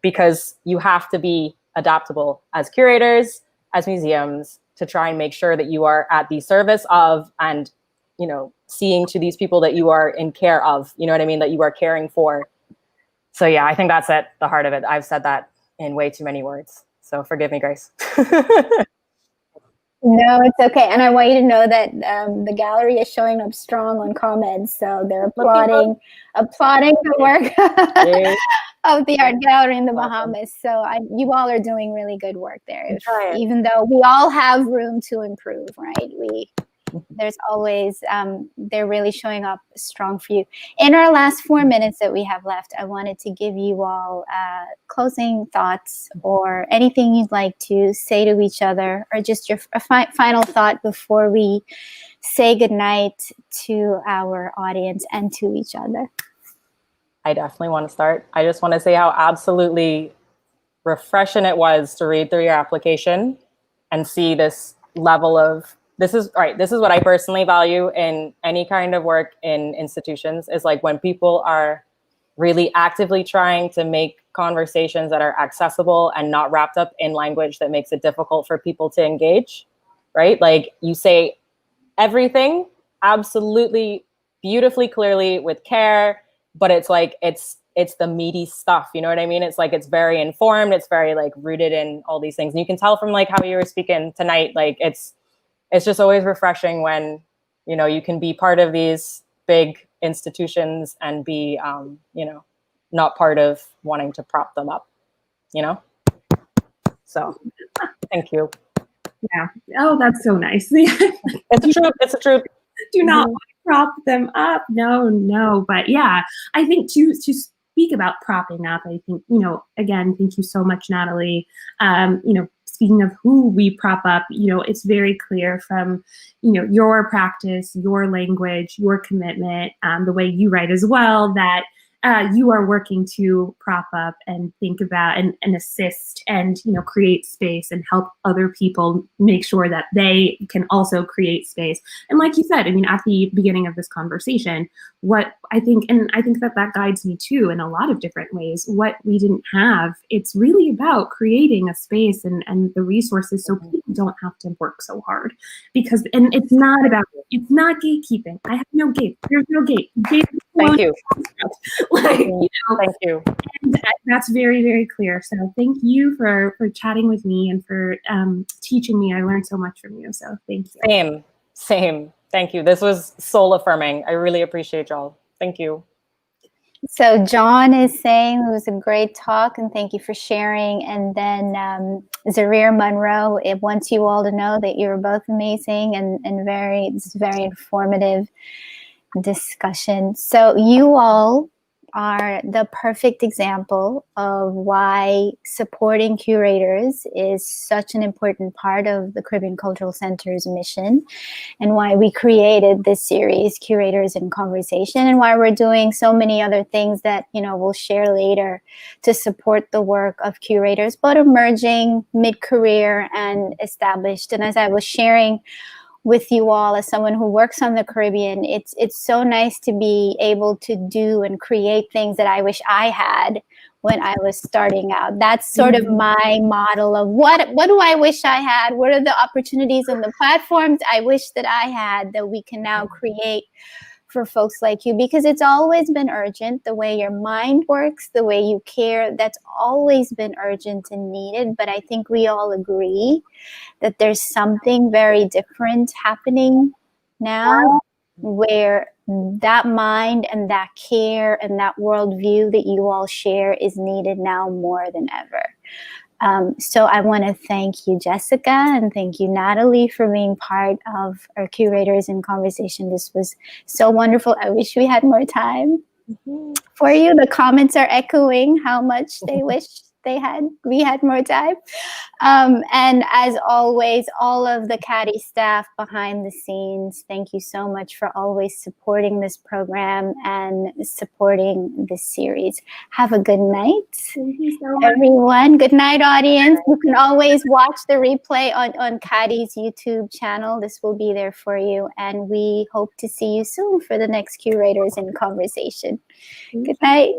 because you have to be adaptable as curators, as museums, to try and make sure that you are at the service of and, seeing to these people that you are in care of, you know what I mean, that you are caring for. So yeah, I think that's at the heart of it. I've said that in way too many words, so forgive me, Grace. No, it's okay. And I want you to know that the gallery is showing up strong on comments. So they're applauding the work of the art gallery in the Bahamas. So you all are doing really good work there. Even though we all have room to improve, right? There's always, they're really showing up strong for you. In our last 4 minutes that we have left, I wanted to give you all closing thoughts or anything you'd like to say to each other, or just your final thought before we say goodnight to our audience and to each other. I definitely want to start. I just want to say how absolutely refreshing it was to read through your application and see this level of, this is what I personally value in any kind of work in institutions, is like when people are really actively trying to make conversations that are accessible and not wrapped up in language that makes it difficult for people to engage, right? Like you say everything absolutely beautifully, clearly, with care, but it's like, it's the meaty stuff, you know what I mean? It's like, it's very informed, it's very like rooted in all these things. And you can tell from like how you were speaking tonight, like it's just always refreshing when, you can be part of these big institutions and be, not part of wanting to prop them up, So thank you. Yeah. Oh, that's so nice. It's the truth. It's the truth. Do not prop them up. No. But yeah, I think to speak about propping up, I think, again, thank you so much, Natalie. Speaking of who we prop up, it's very clear from, your practice, your language, your commitment, the way you write as well, that you are working to prop up and think about and assist and, you know, create space and help other people make sure that they can also create space. And like you said, I mean, at the beginning of this conversation, what I think, and I think that that guides me too in a lot of different ways, what we didn't have, it's really about creating a space and the resources so people don't have to work so hard. Because, and it's not gatekeeping. I have no gate. There's no gate. Thank you. Like, you know, thank you. And that's very, very clear. So thank you for chatting with me and for teaching me. I learned so much from you. So thank you. Same. Thank you. This was soul affirming. I really appreciate y'all. Thank you. So John is saying it was a great talk and thank you for sharing. And then Zarir Monroe, it wants you all to know that you're both amazing and it's very informative discussion. So you all are the perfect example of why supporting curators is such an important part of the Caribbean Cultural Center's mission, and why we created this series, Curators in Conversation, and why we're doing so many other things that, you know, we'll share later to support the work of curators, but emerging, mid-career, and established. And as I was sharing with you all, as someone who works on the Caribbean, it's so nice to be able to do and create things that I wish I had when I was starting out. That's sort of my model of what do I wish I had? What are the opportunities and the platforms I wish that I had that we can now create for folks like you, because it's always been urgent. The way your mind works, the way you care, that's always been urgent and needed. But I think we all agree that there's something very different happening now, where that mind and that care and that worldview that you all share is needed now more than ever. So I want to thank you, Jessica, and thank you, Natalie, for being part of our Curators in Conversation. This was so wonderful. I wish we had more time for you. The comments are echoing how much they wish we had more time. And as always, all of the CCCADI staff behind the scenes, thank you so much for always supporting this program and supporting this series. Have a good night, everyone. Good night, audience. You can always watch the replay on CCCADI's YouTube channel. This will be there for you. And we hope to see you soon for the next Curators in Conversation. Good night.